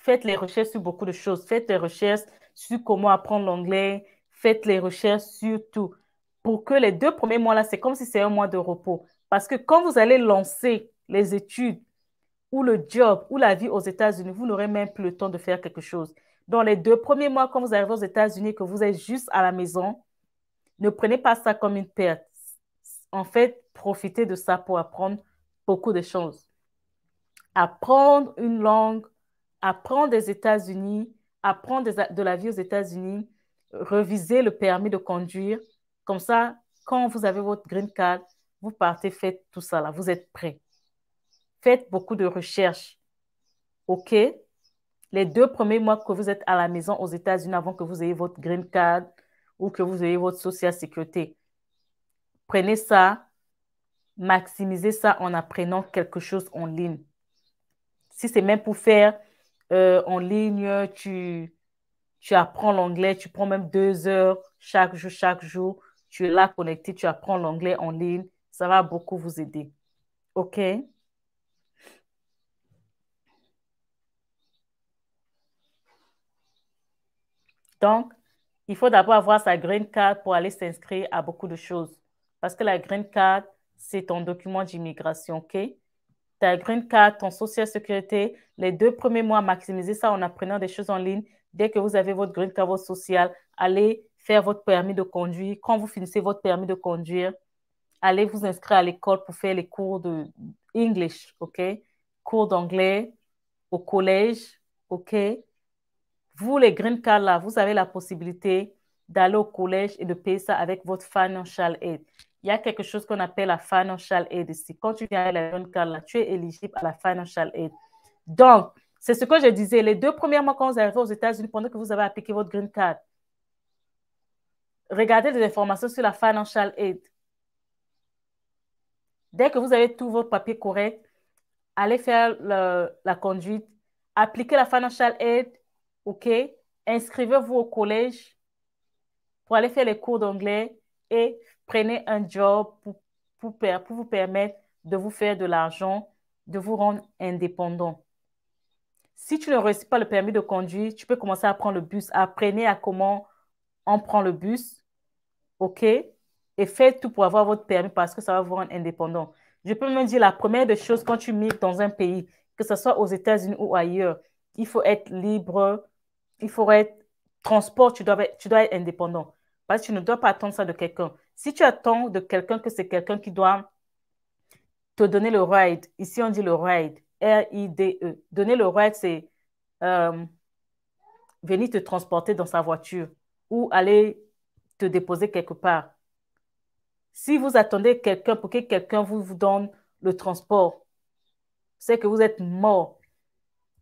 faites les recherches sur beaucoup de choses. Faites les recherches sur comment apprendre l'anglais. Faites les recherches sur tout. Pour que les 2 premiers mois là, c'est comme si c'est un mois de repos. Parce que quand vous allez lancer les études ou le job ou la vie aux États-Unis, vous n'aurez même plus le temps de faire quelque chose. Dans les 2 premiers mois, quand vous arrivez aux États-Unis, que vous êtes juste à la maison, ne prenez pas ça comme une perte. En fait, profitez de ça pour apprendre beaucoup de choses. Apprendre une langue, apprendre des États-Unis, apprendre de la vie aux États-Unis, reviser le permis de conduire. Comme ça, quand vous avez votre green card, vous partez, faites tout ça là, vous êtes prêts. Faites beaucoup de recherches, OK? Les 2 premiers mois que vous êtes à la maison aux États-Unis avant que vous ayez votre green card ou que vous ayez votre social sécurité, prenez ça, maximisez ça en apprenant quelque chose en ligne. Si c'est même pour faire en ligne, tu apprends l'anglais, tu prends même 2 heures chaque jour, tu es là connecté, tu apprends l'anglais en ligne, ça va beaucoup vous aider. OK? Donc, il faut d'abord avoir sa green card pour aller s'inscrire à beaucoup de choses. Parce que la green card, c'est ton document d'immigration, OK? Ta green card, ton social sécurité, les 2 premiers mois, maximisez ça en apprenant des choses en ligne. Dès que vous avez votre green card, votre social, allez faire votre permis de conduire. Quand vous finissez votre permis de conduire, allez vous inscrire à l'école pour faire les cours de English, OK? Cours d'anglais au collège, OK? Vous, les green cards là, vous avez la possibilité d'aller au collège et de payer ça avec votre financial aid. Il y a quelque chose qu'on appelle la financial aid ici. Quand tu viens avec la green card là, tu es éligible à la financial aid. Donc, c'est ce que je disais, les 2 premiers mois quand vous arrivez aux États-Unis, pendant que vous avez appliqué votre green card, regardez des informations sur la financial aid. Dès que vous avez tout votre papier correct, allez faire la conduite, appliquez la financial aid, OK? Inscrivez-vous au collège pour aller faire les cours d'anglais et prenez un job pour vous permettre de vous faire de l'argent, de vous rendre indépendant. Si tu ne réussis pas le permis de conduire, tu peux commencer à prendre le bus. Apprenez à comment on prend le bus, OK? Et faites tout pour avoir votre permis parce que ça va vous rendre indépendant. Je peux même dire la première des choses quand tu migres dans un pays, que ce soit aux États-Unis ou ailleurs, il faut être libre, il faut être transport, tu dois être indépendant. Parce que tu ne dois pas attendre ça de quelqu'un. Si tu attends de quelqu'un que c'est quelqu'un qui doit te donner le ride, ici on dit le ride, R-I-D-E. Donner le ride, c'est euh, venir te transporter dans sa voiture ou aller te déposer quelque part. Si vous attendez quelqu'un pour que quelqu'un vous donne le transport, c'est que vous êtes mort.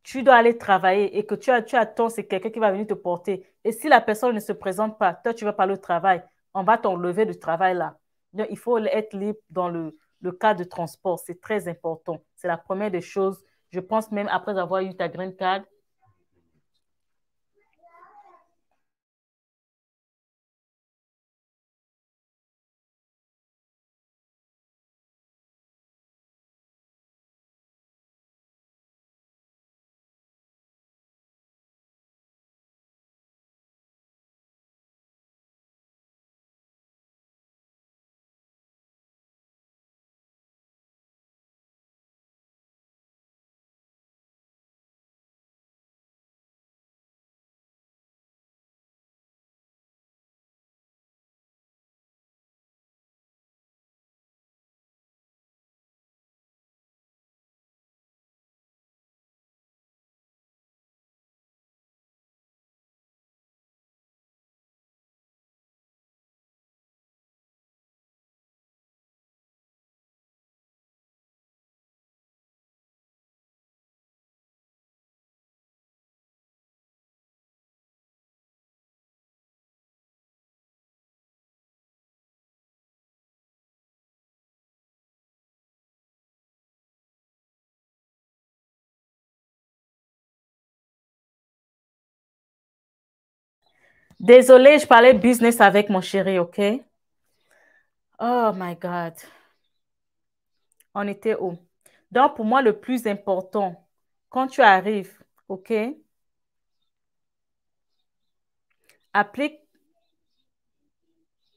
Tu dois aller travailler et que tu attends, c'est quelqu'un qui va venir te porter. Et si la personne ne se présente pas, toi, tu vas pas au travail, on va t'enlever du travail là. Donc, il faut être libre dans le cas de transport. C'est très important. C'est la première des choses. Je pense même après avoir eu ta green card. Désolée, je parlais business avec mon chéri, OK? Oh my God. On était où? Donc, pour moi, le plus important, quand tu arrives, OK? Applique.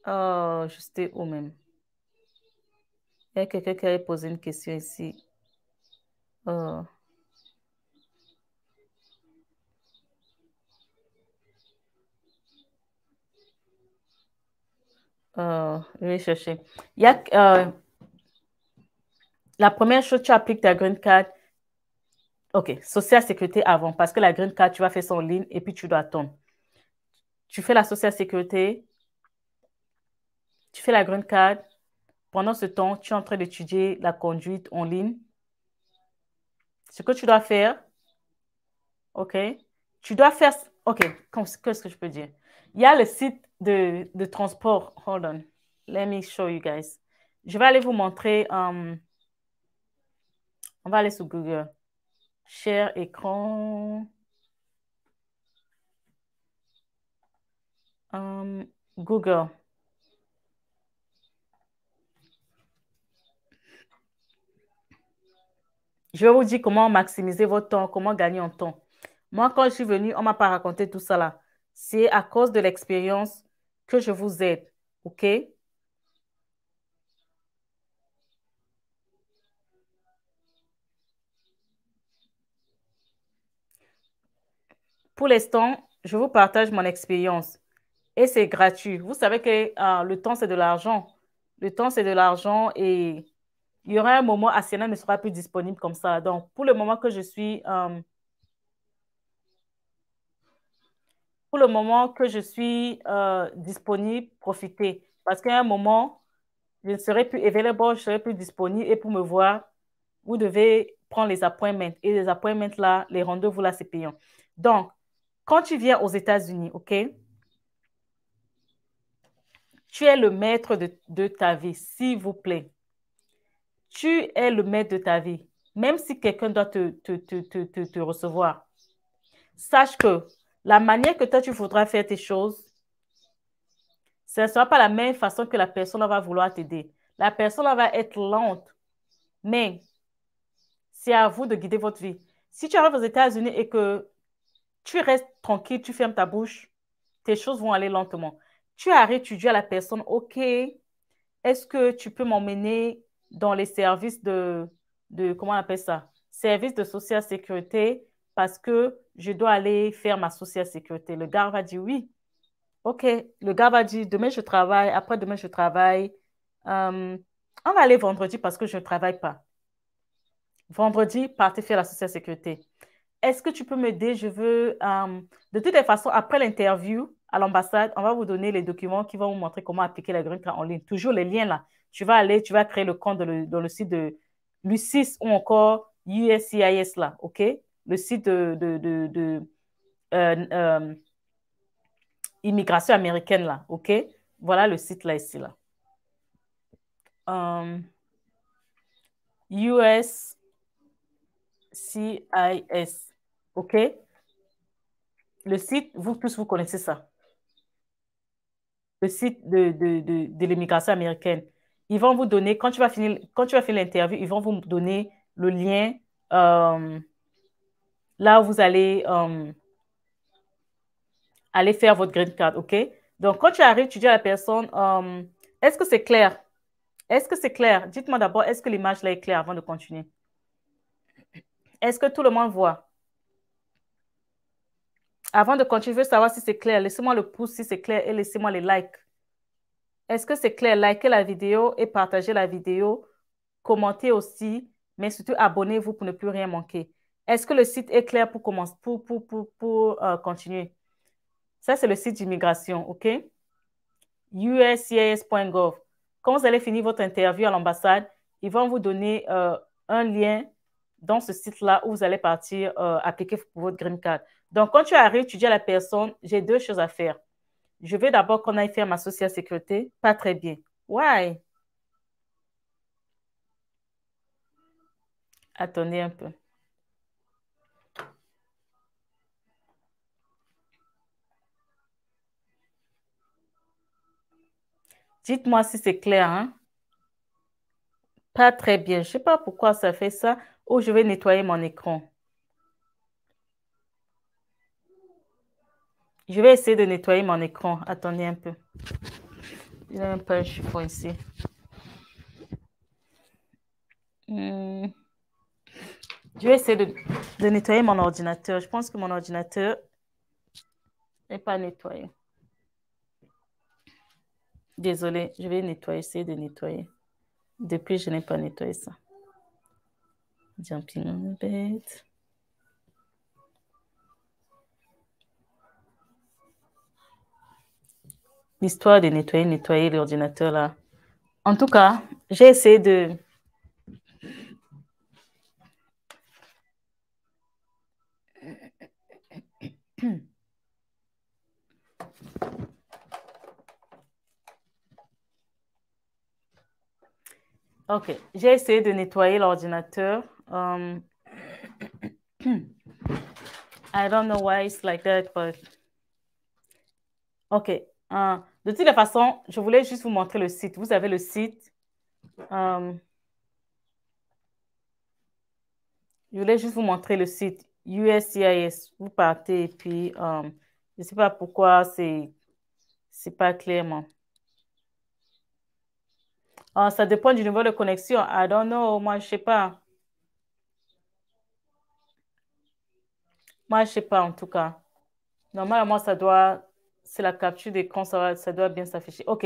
J'étais où même? Il y a quelqu'un qui avait posé une question ici. Euh, je vais chercher. Il y a, la première chose, tu appliques ta green card. OK, social sécurité avant, parce que la green card, tu vas faire ça en ligne et puis tu dois attendre. Tu fais la social sécurité, tu fais la green card. Pendant ce temps, tu es en train d'étudier la conduite en ligne. Ce que tu dois faire, OK, tu dois faire, OK, qu'est-ce que je peux dire? Il y a le site de transport. Hold on. Let me show you guys. Je vais aller vous montrer. On va aller sur Google. Share écran. Google. Je vais vous dire comment maximiser votre temps, comment gagner en temps. Moi, quand je suis venue, on ne m'a pas raconté tout ça là. C'est à cause de l'expérience que je vous aide. OK? Pour l'instant, je vous partage mon expérience et c'est gratuit. Vous savez que le temps, c'est de l'argent. Le temps, c'est de l'argent et il y aura un moment, Asciana ne sera plus disponible comme ça. Donc, pour le moment que je suis, disponible, profitez. Parce qu'à un moment, je ne serai plus available, je ne serai plus disponible et pour me voir, vous devez prendre les appointments. Et les appointments là, les rendez-vous là, c'est payant. Donc, quand tu viens aux États-Unis, OK, tu es le maître de ta vie, s'il vous plaît. Tu es le maître de ta vie. Même si quelqu'un doit te recevoir, sache que la manière que toi, tu voudras faire tes choses, ce ne sera pas la même façon que la personne va vouloir t'aider. La personne va être lente, mais c'est à vous de guider votre vie. Si tu arrives aux États-Unis et que tu restes tranquille, tu fermes ta bouche, tes choses vont aller lentement. Tu arrives, tu dis à la personne, OK, est-ce que tu peux m'emmener dans les services comment on appelle ça? Services de social sécurité parce que je dois aller faire ma social sécurité. Le gars va dire oui. OK. Le gars va dire demain je travaille, après-demain je travaille. Euh, on va aller vendredi parce que je ne travaille pas. Vendredi, partez faire la social sécurité. Est-ce que tu peux m'aider? De toutes les façons, après l'interview à l'ambassade, on va vous donner les documents qui vont vous montrer comment appliquer la green card en ligne. Toujours les liens là. Tu vas aller, tu vas créer le compte dans le site de l'USIS ou encore USCIS là, OK? Le site euh, euh, immigration américaine là, OK? Voilà le site là ici là. USCIS, OK? Le site, vous tous, vous connaissez ça. Le site de l'immigration américaine. Ils vont vous donner, quand tu vas finir l'interview, ils vont vous donner le lien euh, là où vous allez aller faire votre green card, OK? Donc, quand tu arrives, tu dis à la personne, est-ce que c'est clair? Est-ce que c'est clair? Dites-moi d'abord, est-ce que l'image là est claire avant de continuer? Est-ce que tout le monde voit? Avant de continuer, je veux savoir si c'est clair. Laissez-moi le pouce si c'est clair et laissez-moi les likes. Est-ce que c'est clair? Likez la vidéo et partagez la vidéo. Commentez aussi, mais surtout abonnez-vous pour ne plus rien manquer. Est-ce que le site est clair pour commencer, pour continuer? Ça, c'est le site d'immigration, OK? uscis.gov. Quand vous allez finir votre interview à l'ambassade, ils vont vous donner un lien dans ce site-là où vous allez partir appliquer pour votre green card. Donc, quand tu arrives, tu dis à la personne, j'ai deux choses à faire. Je veux d'abord qu'on aille faire ma social sécurité. Pas très bien. Why? Attendez un peu. Dites-moi si c'est clair, hein? Pas très bien. Je ne sais pas pourquoi ça fait ça. Ou je vais nettoyer mon écran. Je vais essayer de nettoyer mon écran. Attendez un peu. Il n'y a même pas un chiffon ici. Je vais essayer de nettoyer mon ordinateur. Je pense que mon ordinateur n'est pas nettoyé. Désolée, je vais nettoyer, essayer de nettoyer. Depuis, je n'ai pas nettoyé ça. Jumping on the bed. L'histoire de nettoyer l'ordinateur là. En tout cas, j'ai essayé de... Ok, j'ai essayé de nettoyer l'ordinateur. I don't know why it's like that, but... Ok. De toute façon, je voulais juste vous montrer le site. Vous avez le site. Je voulais juste vous montrer le site USCIS. Vous partez et puis, je ne sais pas pourquoi c'est pas clairement. Ça dépend du niveau de connexion. I don't know. Moi, je ne sais pas. Moi, je ne sais pas en tout cas. Normalement, c'est la capture d'écran, ça doit bien s'afficher. OK.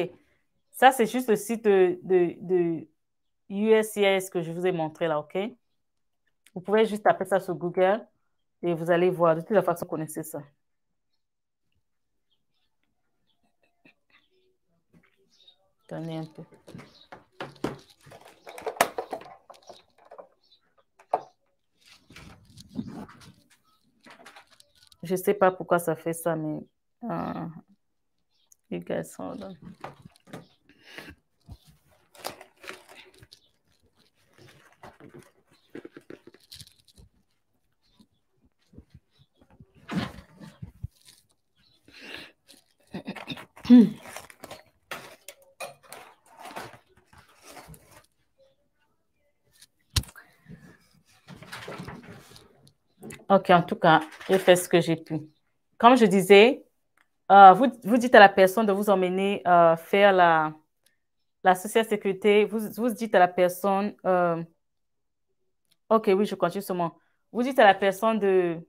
Ça, c'est juste le site de USCIS que je vous ai montré là, OK? Vous pouvez juste taper ça sur Google et vous allez voir. De toute façon, vous connaissez ça. Attendez un peu. Je ne sais pas pourquoi ça fait ça, mais you guys hold on. OK, en tout cas, j'ai fait ce que j'ai pu. Comme je disais, vous dites à la personne de vous emmener faire la social sécurité. Vous dites à la personne, OK, oui, je continue seulement. Vous dites à la personne de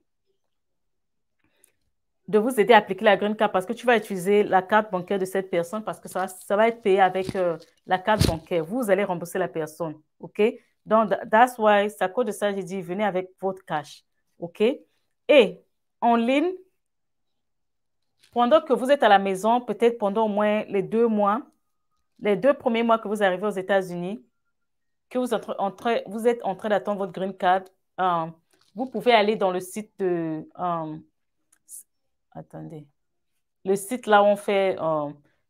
vous aider à appliquer la green card parce que tu vas utiliser la carte bancaire de cette personne parce que ça va être payé avec la carte bancaire. Vous allez rembourser la personne. OK? Donc, that's why, c'est à cause de ça, j'ai dit, venez avec votre cash. OK? Et en ligne, pendant que vous êtes à la maison, peut-être pendant au moins les 2 mois, les 2 premiers mois que vous arrivez aux États-Unis, que vous êtes en train d'attendre votre green card, vous pouvez aller dans le site de... attendez. Le site là où on fait...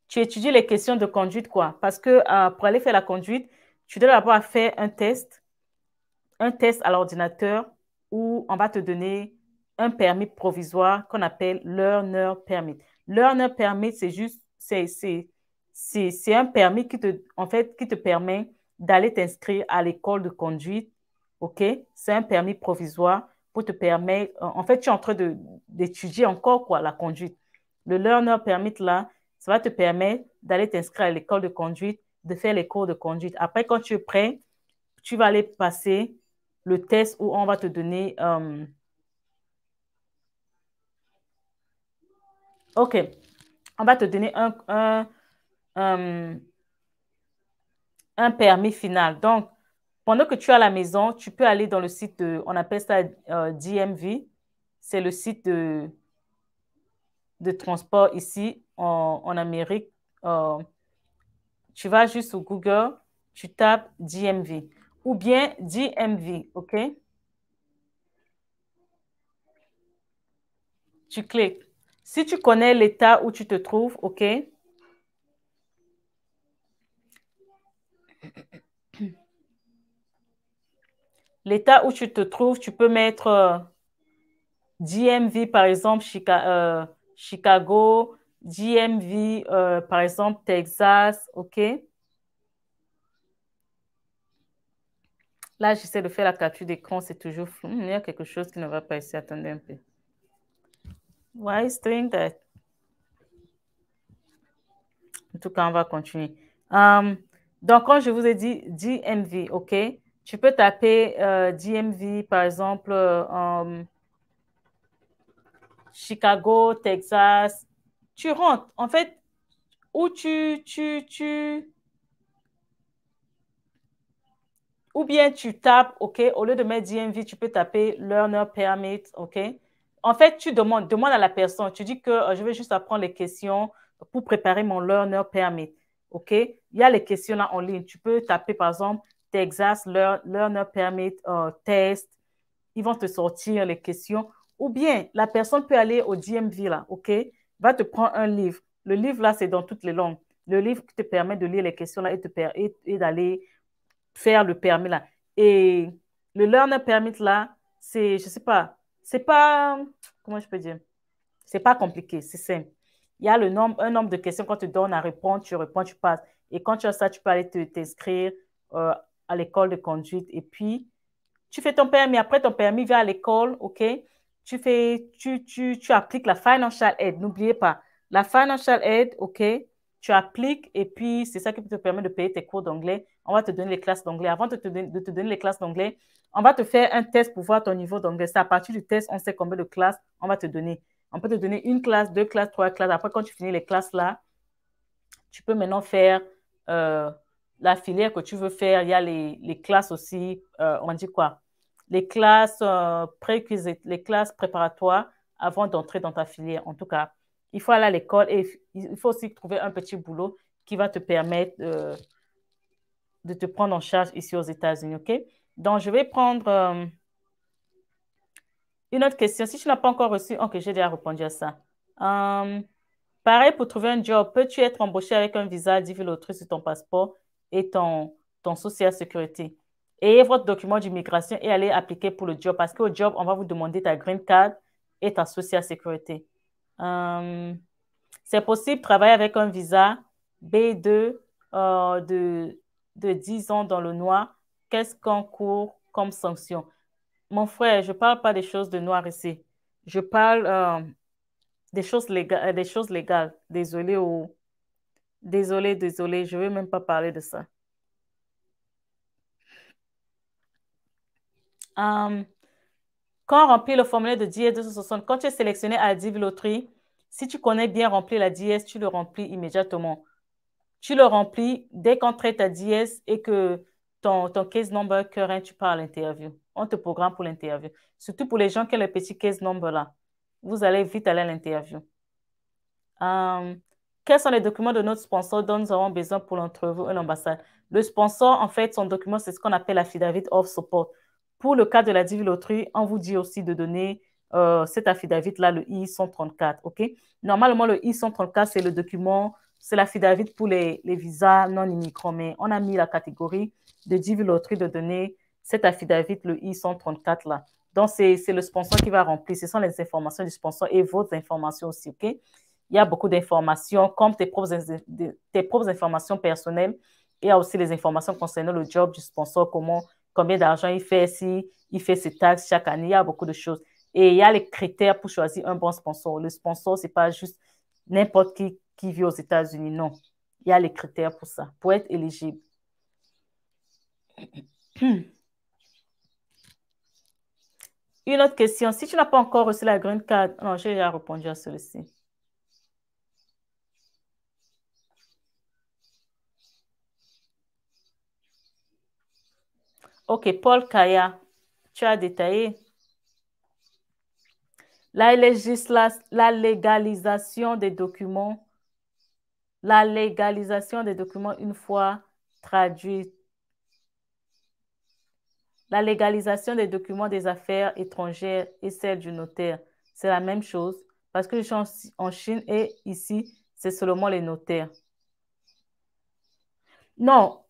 tu étudies les questions de conduite, quoi. Parce que pour aller faire la conduite, tu dois d'abord faire un test à l'ordinateur où on va te donner un permis provisoire qu'on appelle Learner Permit. Learner Permit, c'est juste... C'est un permis en fait, qui te permet d'aller t'inscrire à l'école de conduite. OK? C'est un permis provisoire pour te permettre... en fait, tu es en train d'étudier encore quoi, la conduite. Le Learner Permit, là, ça va te permettre d'aller t'inscrire à l'école de conduite, de faire les cours de conduite. Après, quand tu es prêt, tu vas aller passer le test où on va te donner... OK, on va te donner un, un permis final. Donc, pendant que tu es à la maison, tu peux aller dans le site on appelle ça DMV. C'est le site de transport ici en Amérique. Tu vas juste sur Google, tu tapes DMV ou bien DMV, OK? Tu cliques. Si tu connais l'état où tu te trouves, OK? L'état où tu te trouves, tu peux mettre DMV, par exemple, Chicago, DMV, par exemple, Texas, OK? Là, j'essaie de faire la capture d'écran, c'est toujours flou. Il y a quelque chose qui ne va pas ici. Attendez un peu. Why is doing that? En tout cas, on va continuer. Donc, quand je vous ai dit DMV, OK? Tu peux taper DMV, par exemple, Chicago, Texas. Tu rentres. En fait, où ou bien tu tapes, OK, au lieu de mettre DMV, tu peux taper Learner Permit, OK? En fait, tu demande à la personne, tu dis que je vais juste apprendre les questions pour préparer mon Learner Permit, OK? Il y a les questions là en ligne. Tu peux taper, par exemple, Texas Learner Permit test. Ils vont te sortir les questions. Ou bien, la personne peut aller au DMV là, OK? Va te prendre un livre. Le livre là, c'est dans toutes les langues. Le livre qui te permet de lire les questions là et d'aller faire le permis là. Et le learner permit là, c'est, je sais pas, c'est pas, comment je peux dire, c'est pas compliqué, c'est simple. Il y a un nombre de questions qu'on te donne à répondre, tu réponds, tu passes. Et quand tu as ça, tu peux aller t'inscrire euh, à l'école de conduite et puis tu fais ton permis. Après ton permis, viens à l'école, OK? Tu appliques la financial aid. N'oubliez pas, la financial aid, OK? Tu appliques et puis c'est ça qui te permet de payer tes cours d'anglais. On va te donner les classes d'anglais. Avant de te donner les classes d'anglais, on va te faire un test pour voir ton niveau d'anglais. C'est à partir du test, on sait combien de classes on va te donner. On peut te donner une classe, deux classes, trois classes. Après, quand tu finis les classes là, tu peux maintenant faire euh, la filière que tu veux faire. Il y a les classes aussi, on dit quoi? Les classes prérequisites, les classes préparatoires avant d'entrer dans ta filière. En tout cas, il faut aller à l'école et il faut aussi trouver un petit boulot qui va te permettre de te prendre en charge ici aux États-Unis, OK? Donc, je vais prendre une autre question. Si tu n'as pas encore reçu, OK, j'ai déjà répondu à ça. Pareil, pour trouver un job, peux-tu être embauché avec un visa civil autrui sur ton passeport et ton social sécurité? Et votre document d'immigration et aller appliquer pour le job parce qu'au job, on va vous demander ta green card et ta social sécurité. C'est possible de travailler avec un visa B2 de 10 ans dans le noir. Qu'est-ce qu'on court comme sanction? Mon frère, je ne parle pas des choses de noir ici. Je parle des choses légales, des choses légales. Désolé ou désolé, je ne vais même pas parler de ça. Um, Quand on remplit le formulaire de DS 260, quand tu es sélectionné à la DIV Loterie, si tu connais bien remplir la DS, tu le remplis immédiatement. Tu le remplis dès qu'on traite ta DS et que ton case number current, tu pars à l'interview. On te programme pour l'interview. Surtout pour les gens qui ont le petit case number là. Vous allez vite aller à l'interview. Quels sont les documents de notre sponsor dont nous avons besoin pour l'entrevue et l'ambassade? Le sponsor, en fait, son document, c'est ce qu'on appelle affidavit of support. Pour le cas de la Divi Loterie, on vous dit aussi de donner cet affidavit-là, le I-134, OK? Normalement, le I-134, c'est le document, c'est l'affidavit pour les visas non immigrants, mais on a mis la catégorie de Divi Loterie de donner cet affidavit, le I-134-là. Donc, c'est le sponsor qui va remplir. Ce sont les informations du sponsor et vos informations aussi, OK? Il y a beaucoup d'informations, comme tes propres informations personnelles. Il y a aussi les informations concernant le job du sponsor, combien d'argent il fait, si il fait ses taxes chaque année. Il y a beaucoup de choses. Et il y a les critères pour choisir un bon sponsor. Le sponsor, ce n'est pas juste n'importe qui vit aux États-Unis. Non. Il y a les critères pour ça, pour être éligible. Une autre question. Si tu n'as pas encore reçu la green card, non, j'ai déjà répondu à celui-ci. OK, Paul Kaya, tu as détaillé. La légalisation des documents, une fois traduite. La légalisation des documents des affaires étrangères et celle du notaire, c'est la même chose parce que je suis en Chine et ici, c'est seulement les notaires. Non,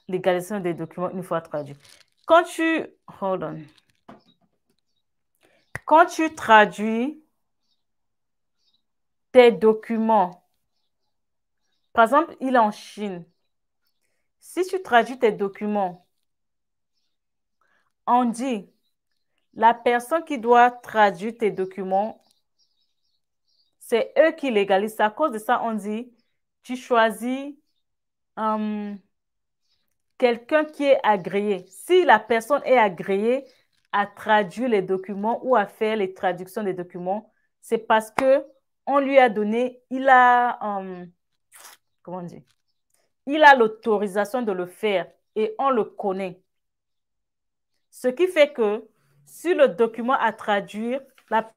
légalisation des documents une fois traduit. Quand tu, hold on. Quand tu traduis tes documents, par exemple, il est en Chine. Si tu traduis tes documents, on dit la personne qui doit traduire tes documents, c'est eux qui légalisent. À cause de ça, on dit tu choisis quelqu'un qui est agréé. Si la personne est agréée à traduire les documents ou à faire les traductions des documents, c'est parce que on lui a donné, comment dire, il a l'autorisation de le faire et on le connaît. Ce qui fait que si le document à traduire, la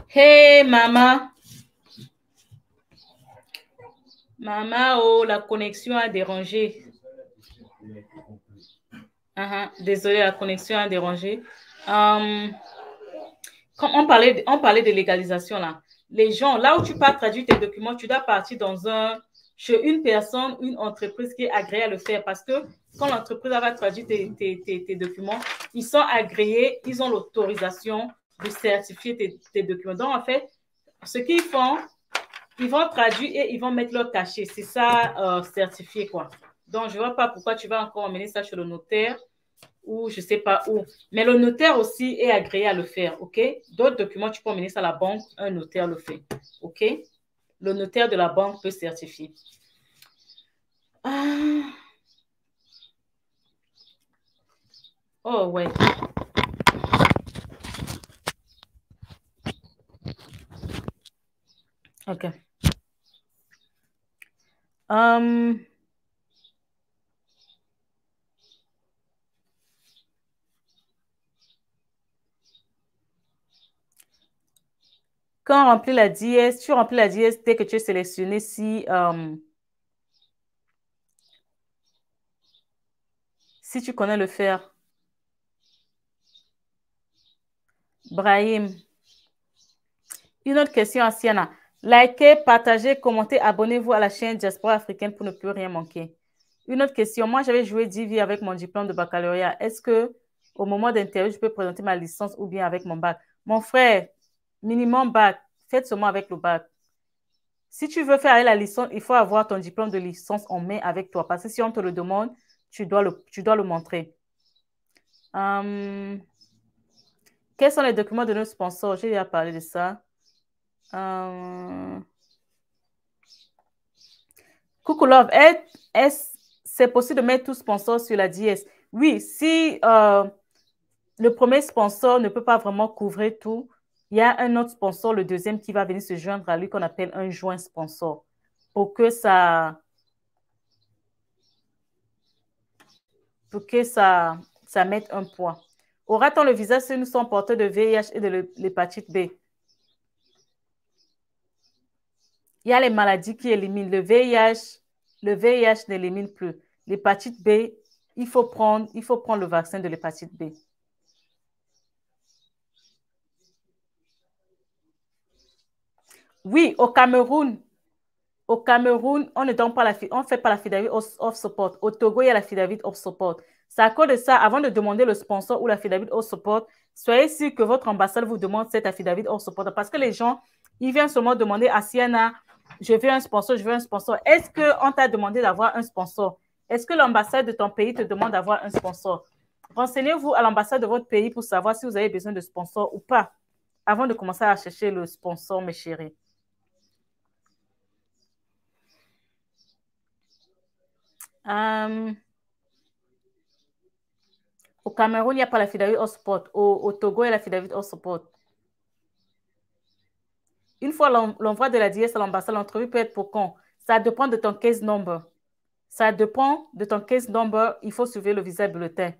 Hey, maman. Maman, oh, la connexion a dérangé. Désolée, la connexion a dérangé. Quand on parlait de légalisation, là. Les gens, là où tu pars traduire tes documents, tu dois partir chez une personne, une entreprise qui est agréée à le faire. Parce que quand l'entreprise va traduire tes documents, ils sont agréés, ils ont l'autorisation de certifier tes documents. Donc, en fait, ce qu'ils font, ils vont traduire et ils vont mettre leur cachet. C'est ça, certifié, quoi. Donc, je ne vois pas pourquoi tu vas encore emmener ça chez le notaire ou je ne sais pas où. Mais le notaire aussi est agréé à le faire, OK? D'autres documents, tu peux emmener ça à la banque, un notaire le fait, OK? Le notaire de la banque peut certifier. Ah. Oh, ouais. OK. Quand on remplit la dièse, tu remplis la dièse dès que tu es sélectionné si tu connais le faire. Brahim. Une autre question à Siana. Likez, partagez, commentez, abonnez-vous à la chaîne Diaspora africaine pour ne plus rien manquer. Une autre question. Moi, j'avais joué 10 vies avec mon diplôme de baccalauréat. Est-ce que au moment d'interview, je peux présenter ma licence ou bien avec mon bac? Mon frère, minimum bac. Faites seulement avec le bac. Si tu veux faire la licence, il faut avoir ton diplôme de licence en main avec toi. Parce que si on te le demande, tu dois le montrer. Quels sont les documents de nos sponsors? J'ai déjà parlé de ça. Coucou Love, c'est possible de mettre tout sponsor sur la dièse? Oui, si le premier sponsor ne peut pas vraiment couvrir tout, il y a un autre sponsor, le deuxième, qui va venir se joindre à lui qu'on appelle un joint sponsor pour que ça mette un poids. Aura-t-on le visage si nous sommes porteurs de VIH et de l'hépatite B? Il y a les maladies qui éliminent. Le VIH n'élimine plus. L'hépatite B, il faut prendre le vaccin de l'hépatite B. Oui, au Cameroun, on ne donne pas on fait pas l'affidavit of support. Au Togo, il y a l'affidavit of support. C'est à cause de ça, avant de demander le sponsor ou l'affidavit of support, soyez sûr que votre ambassade vous demande cet affidavit of support. Parce que les gens, ils viennent seulement demander à Siena, je veux un sponsor, je veux un sponsor. Est-ce qu'on t'a demandé d'avoir un sponsor? Est-ce que l'ambassade de ton pays te demande d'avoir un sponsor? Renseignez-vous à l'ambassade de votre pays pour savoir si vous avez besoin de sponsor ou pas, avant de commencer à chercher le sponsor, mes chéris. Au Cameroun, il n'y a pas l'affidavit au support. Au Togo, il y a l'affidavit au support. Une fois l'envoi de la dièse à l'ambassade, l'entrevue peut être pour quand? Ça dépend de ton case number. Ça dépend de ton case number. Il faut suivre le visa bulletin.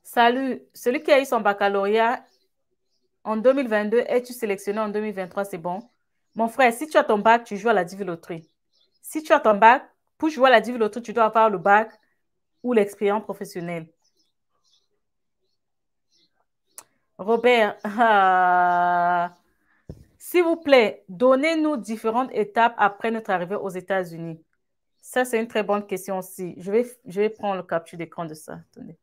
Salut, celui qui a eu son baccalauréat en 2022, es-tu sélectionné en 2023? C'est bon. Mon frère, si tu as ton bac, tu joues à la divi-loterie. Si tu as ton bac, pour jouer à la divi-loterie, tu dois avoir le bac ou l'expérience professionnelle. Robert, s'il vous plaît, donnez-nous différentes étapes après notre arrivée aux États-Unis. Ça, c'est une très bonne question aussi. Je vais prendre le capture d'écran de ça. Attendez.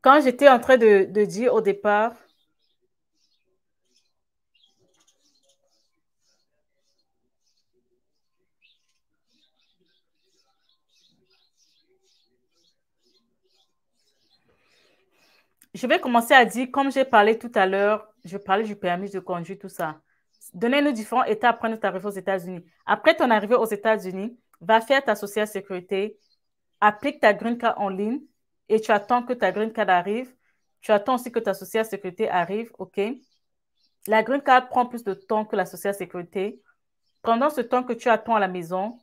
Quand j'étais en train de dire au départ, je vais commencer à dire, comme j'ai parlé tout à l'heure, je parlais du permis de conduire, tout ça. Donnez-nous différentes étapes après notre arrivée aux États-Unis. Après ton arrivée aux États-Unis, va faire ta social sécurité, applique ta green card en ligne et tu attends que ta green card arrive. Tu attends aussi que ta social sécurité arrive, OK? La green card prend plus de temps que la social sécurité. pendant ce temps que tu attends à la maison,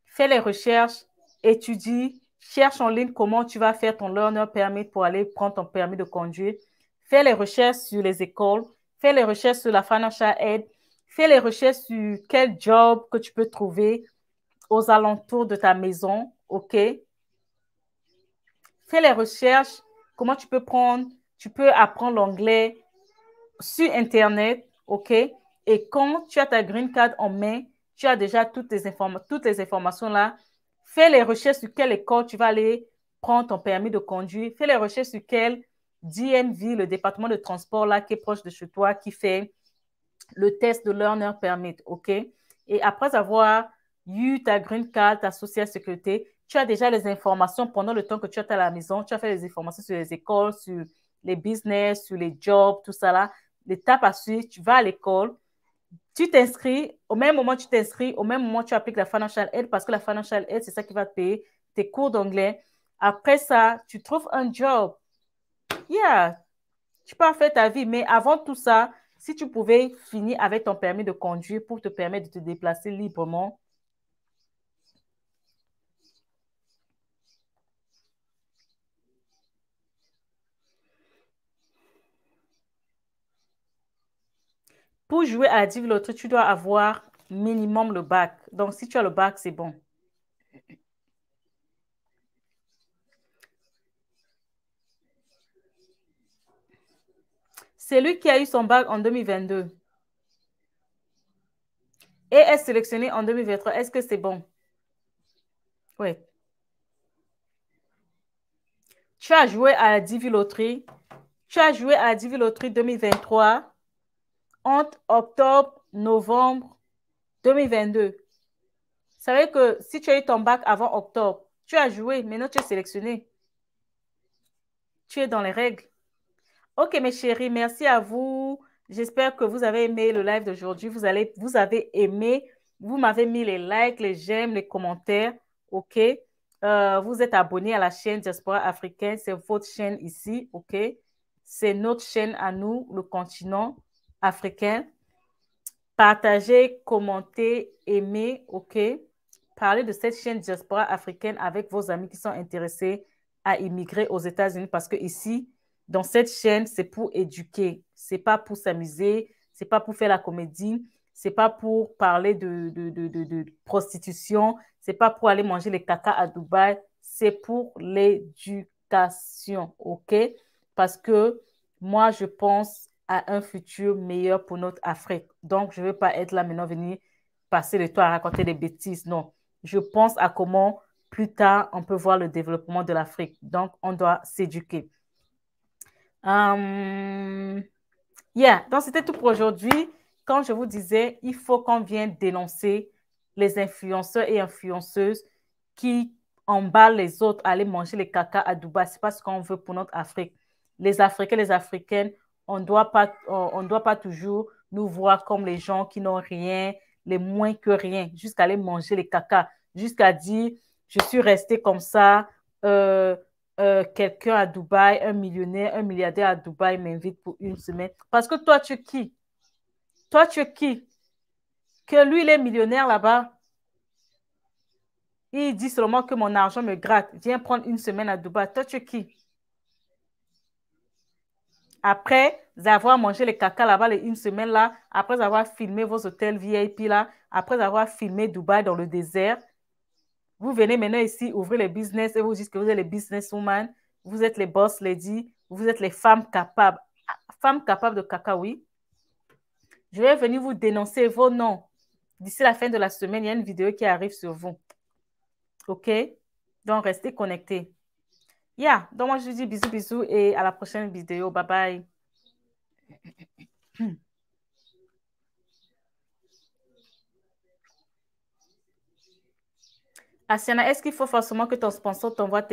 fais les recherches, étudie, cherche en ligne comment tu vas faire ton learner permit pour aller prendre ton permis de conduire. Fais les recherches sur les écoles, fais les recherches sur la financial aid, fais les recherches sur quel job que tu peux trouver aux alentours de ta maison, OK? Fais les recherches, comment tu peux apprendre l'anglais sur Internet, OK? Et quand tu as ta green card en main, tu as déjà toutes les informations là. Fais les recherches sur quelle école tu vas aller prendre ton permis de conduire. Fais les recherches sur quel DMV, le département de transport là, qui est proche de chez toi, qui fait le test de learner permit, OK? Et après avoir eu ta green card, ta social sécurité, tu as déjà les informations pendant le temps que tu es à la maison. Tu as fait les informations sur les écoles, sur les business, sur les jobs, tout ça là. L'étape à suivre, tu vas à l'école, tu t'inscris, au même moment tu t'inscris, au même moment tu appliques la financial aid parce que la financial aid, c'est ça qui va te payer tes cours d'anglais. Après ça, tu trouves un job. Yeah, tu peux faire ta vie, mais avant tout ça, si tu pouvais finir avec ton permis de conduire pour te permettre de te déplacer librement. Pour jouer à la Div Lottery, tu dois avoir minimum le bac. Donc, si tu as le bac, c'est bon. C'est lui qui a eu son bac en 2022 et est sélectionné en 2023. Est-ce que c'est bon? Oui. Tu as joué à la Divi Loterie. Tu as joué à la Divi Loterie 2023 entre octobre, novembre 2022. Ça veut dire que si tu as eu ton bac avant octobre, tu as joué, maintenant tu es sélectionné. Tu es dans les règles. Ok, mes chéris, merci à vous. J'espère que vous avez aimé le live d'aujourd'hui. Vous avez aimé. Vous m'avez mis les likes, les j'aime, les commentaires. Ok. Vous êtes abonné à la chaîne Diaspora africaine. C'est votre chaîne ici. Ok. C'est notre chaîne à nous, le continent africain. Partagez, commentez, aimez. Ok. Parlez de cette chaîne Diaspora africaine avec vos amis qui sont intéressés à immigrer aux États-Unis parce que ici, dans cette chaîne, c'est pour éduquer. C'est pas pour s'amuser, c'est pas pour faire la comédie, c'est pas pour parler de prostitution, c'est pas pour aller manger les caca à Dubaï, c'est pour l'éducation, OK? Parce que moi, je pense à un futur meilleur pour notre Afrique. Donc, je ne veux pas être là maintenant, venir passer le temps à raconter des bêtises. Non, je pense à comment plus tard on peut voir le développement de l'Afrique. Donc, on doit s'éduquer. Yeah, donc c'était tout pour aujourd'hui. Quand je vous disais, il faut qu'on vienne dénoncer les influenceurs et influenceuses qui emballent les autres à aller manger les caca à Dubaï. C'est pas ce qu'on veut pour notre Afrique. Les Africains, les Africaines, on doit pas toujours nous voir comme les gens qui n'ont rien, les moins que rien, jusqu'à aller manger les caca, jusqu'à dire, je suis resté comme ça, quelqu'un à Dubaï, un millionnaire, un milliardaire à Dubaï m'invite pour une semaine. Parce que toi, tu es qui? Toi, tu es qui? Que lui, il est millionnaire là-bas. Il dit seulement que mon argent me gratte. Viens prendre une semaine à Dubaï. Toi, tu es qui? Après avoir mangé les caca là-bas une semaine là, après avoir filmé vos hôtels VIP là, après avoir filmé Dubaï dans le désert, vous venez maintenant ici ouvrir les business et vous dites que vous êtes les businesswomen, vous êtes les boss ladies, vous êtes les femmes capables. Femmes capables de caca, oui. Je vais venir vous dénoncer vos noms. D'ici la fin de la semaine, il y a une vidéo qui arrive sur vous. OK? Donc, restez connectés. Yeah. Donc, moi, je vous dis bisous, bisous et à la prochaine vidéo. Bye bye. Asiana, est-ce qu'il faut forcément que ton sponsor t'envoie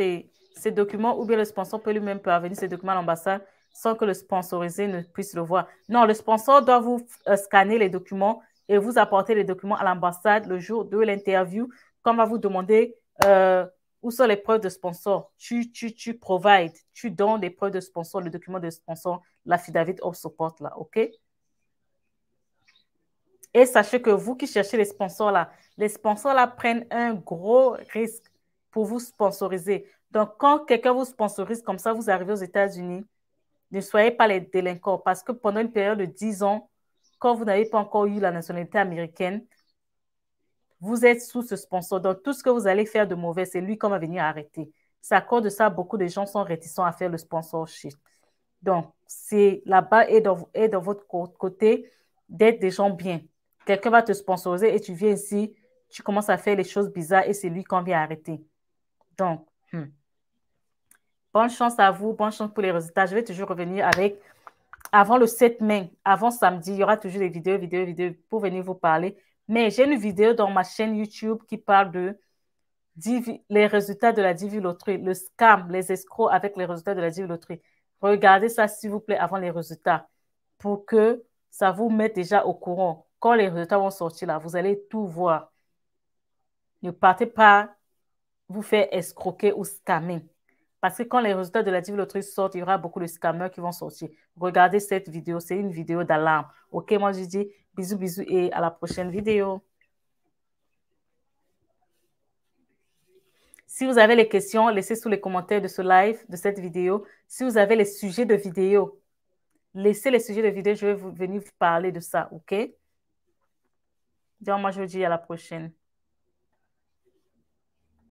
ces documents ou bien le sponsor peut lui-même parvenir ces documents à l'ambassade sans que le sponsorisé ne puisse le voir? Non, le sponsor doit vous scanner les documents et vous apporter les documents à l'ambassade le jour de l'interview. Quand on va vous demander où sont les preuves de sponsor, tu provides, tu donnes les preuves de sponsor, le document de sponsor, l'affidavit of support là, OK? Et sachez que vous qui cherchez les sponsors là prennent un gros risque pour vous sponsoriser. Donc, quand quelqu'un vous sponsorise comme ça, vous arrivez aux États-Unis, ne soyez pas les délinquants parce que pendant une période de 10 ans, quand vous n'avez pas encore eu la nationalité américaine, vous êtes sous ce sponsor. Donc, tout ce que vous allez faire de mauvais, c'est lui qu'on va venir arrêter. C'est à cause de ça, beaucoup de gens sont réticents à faire le sponsorship. Donc, c'est là-bas et dans votre côté d'être des gens bien. Quelqu'un va te sponsoriser et tu viens ici, tu commences à faire les choses bizarres et c'est lui qu'on vient arrêter. Donc, bonne chance à vous, bonne chance pour les résultats. Je vais toujours revenir avec, avant le 7 mai, avant samedi, il y aura toujours des vidéos pour venir vous parler. Mais j'ai une vidéo dans ma chaîne YouTube qui parle de les résultats de la Divi Loterie, le scam, les escrocs avec les résultats de la Divi Loterie. Regardez ça, s'il vous plaît, avant les résultats pour que ça vous mette déjà au courant. Quand les résultats vont sortir là, vous allez tout voir. Ne partez pas vous faire escroquer ou scammer. Parce que quand les résultats de la Divi Loterie sortent, il y aura beaucoup de scammers qui vont sortir. Regardez cette vidéo, c'est une vidéo d'alarme. Ok, moi je dis bisous, bisous et à la prochaine vidéo. Si vous avez les questions, laissez sous les commentaires de ce live, de cette vidéo. Si vous avez les sujets de vidéo, laissez les sujets de vidéo, je vais venir vous parler de ça, ok? Donc, moi, je vous dis à la prochaine.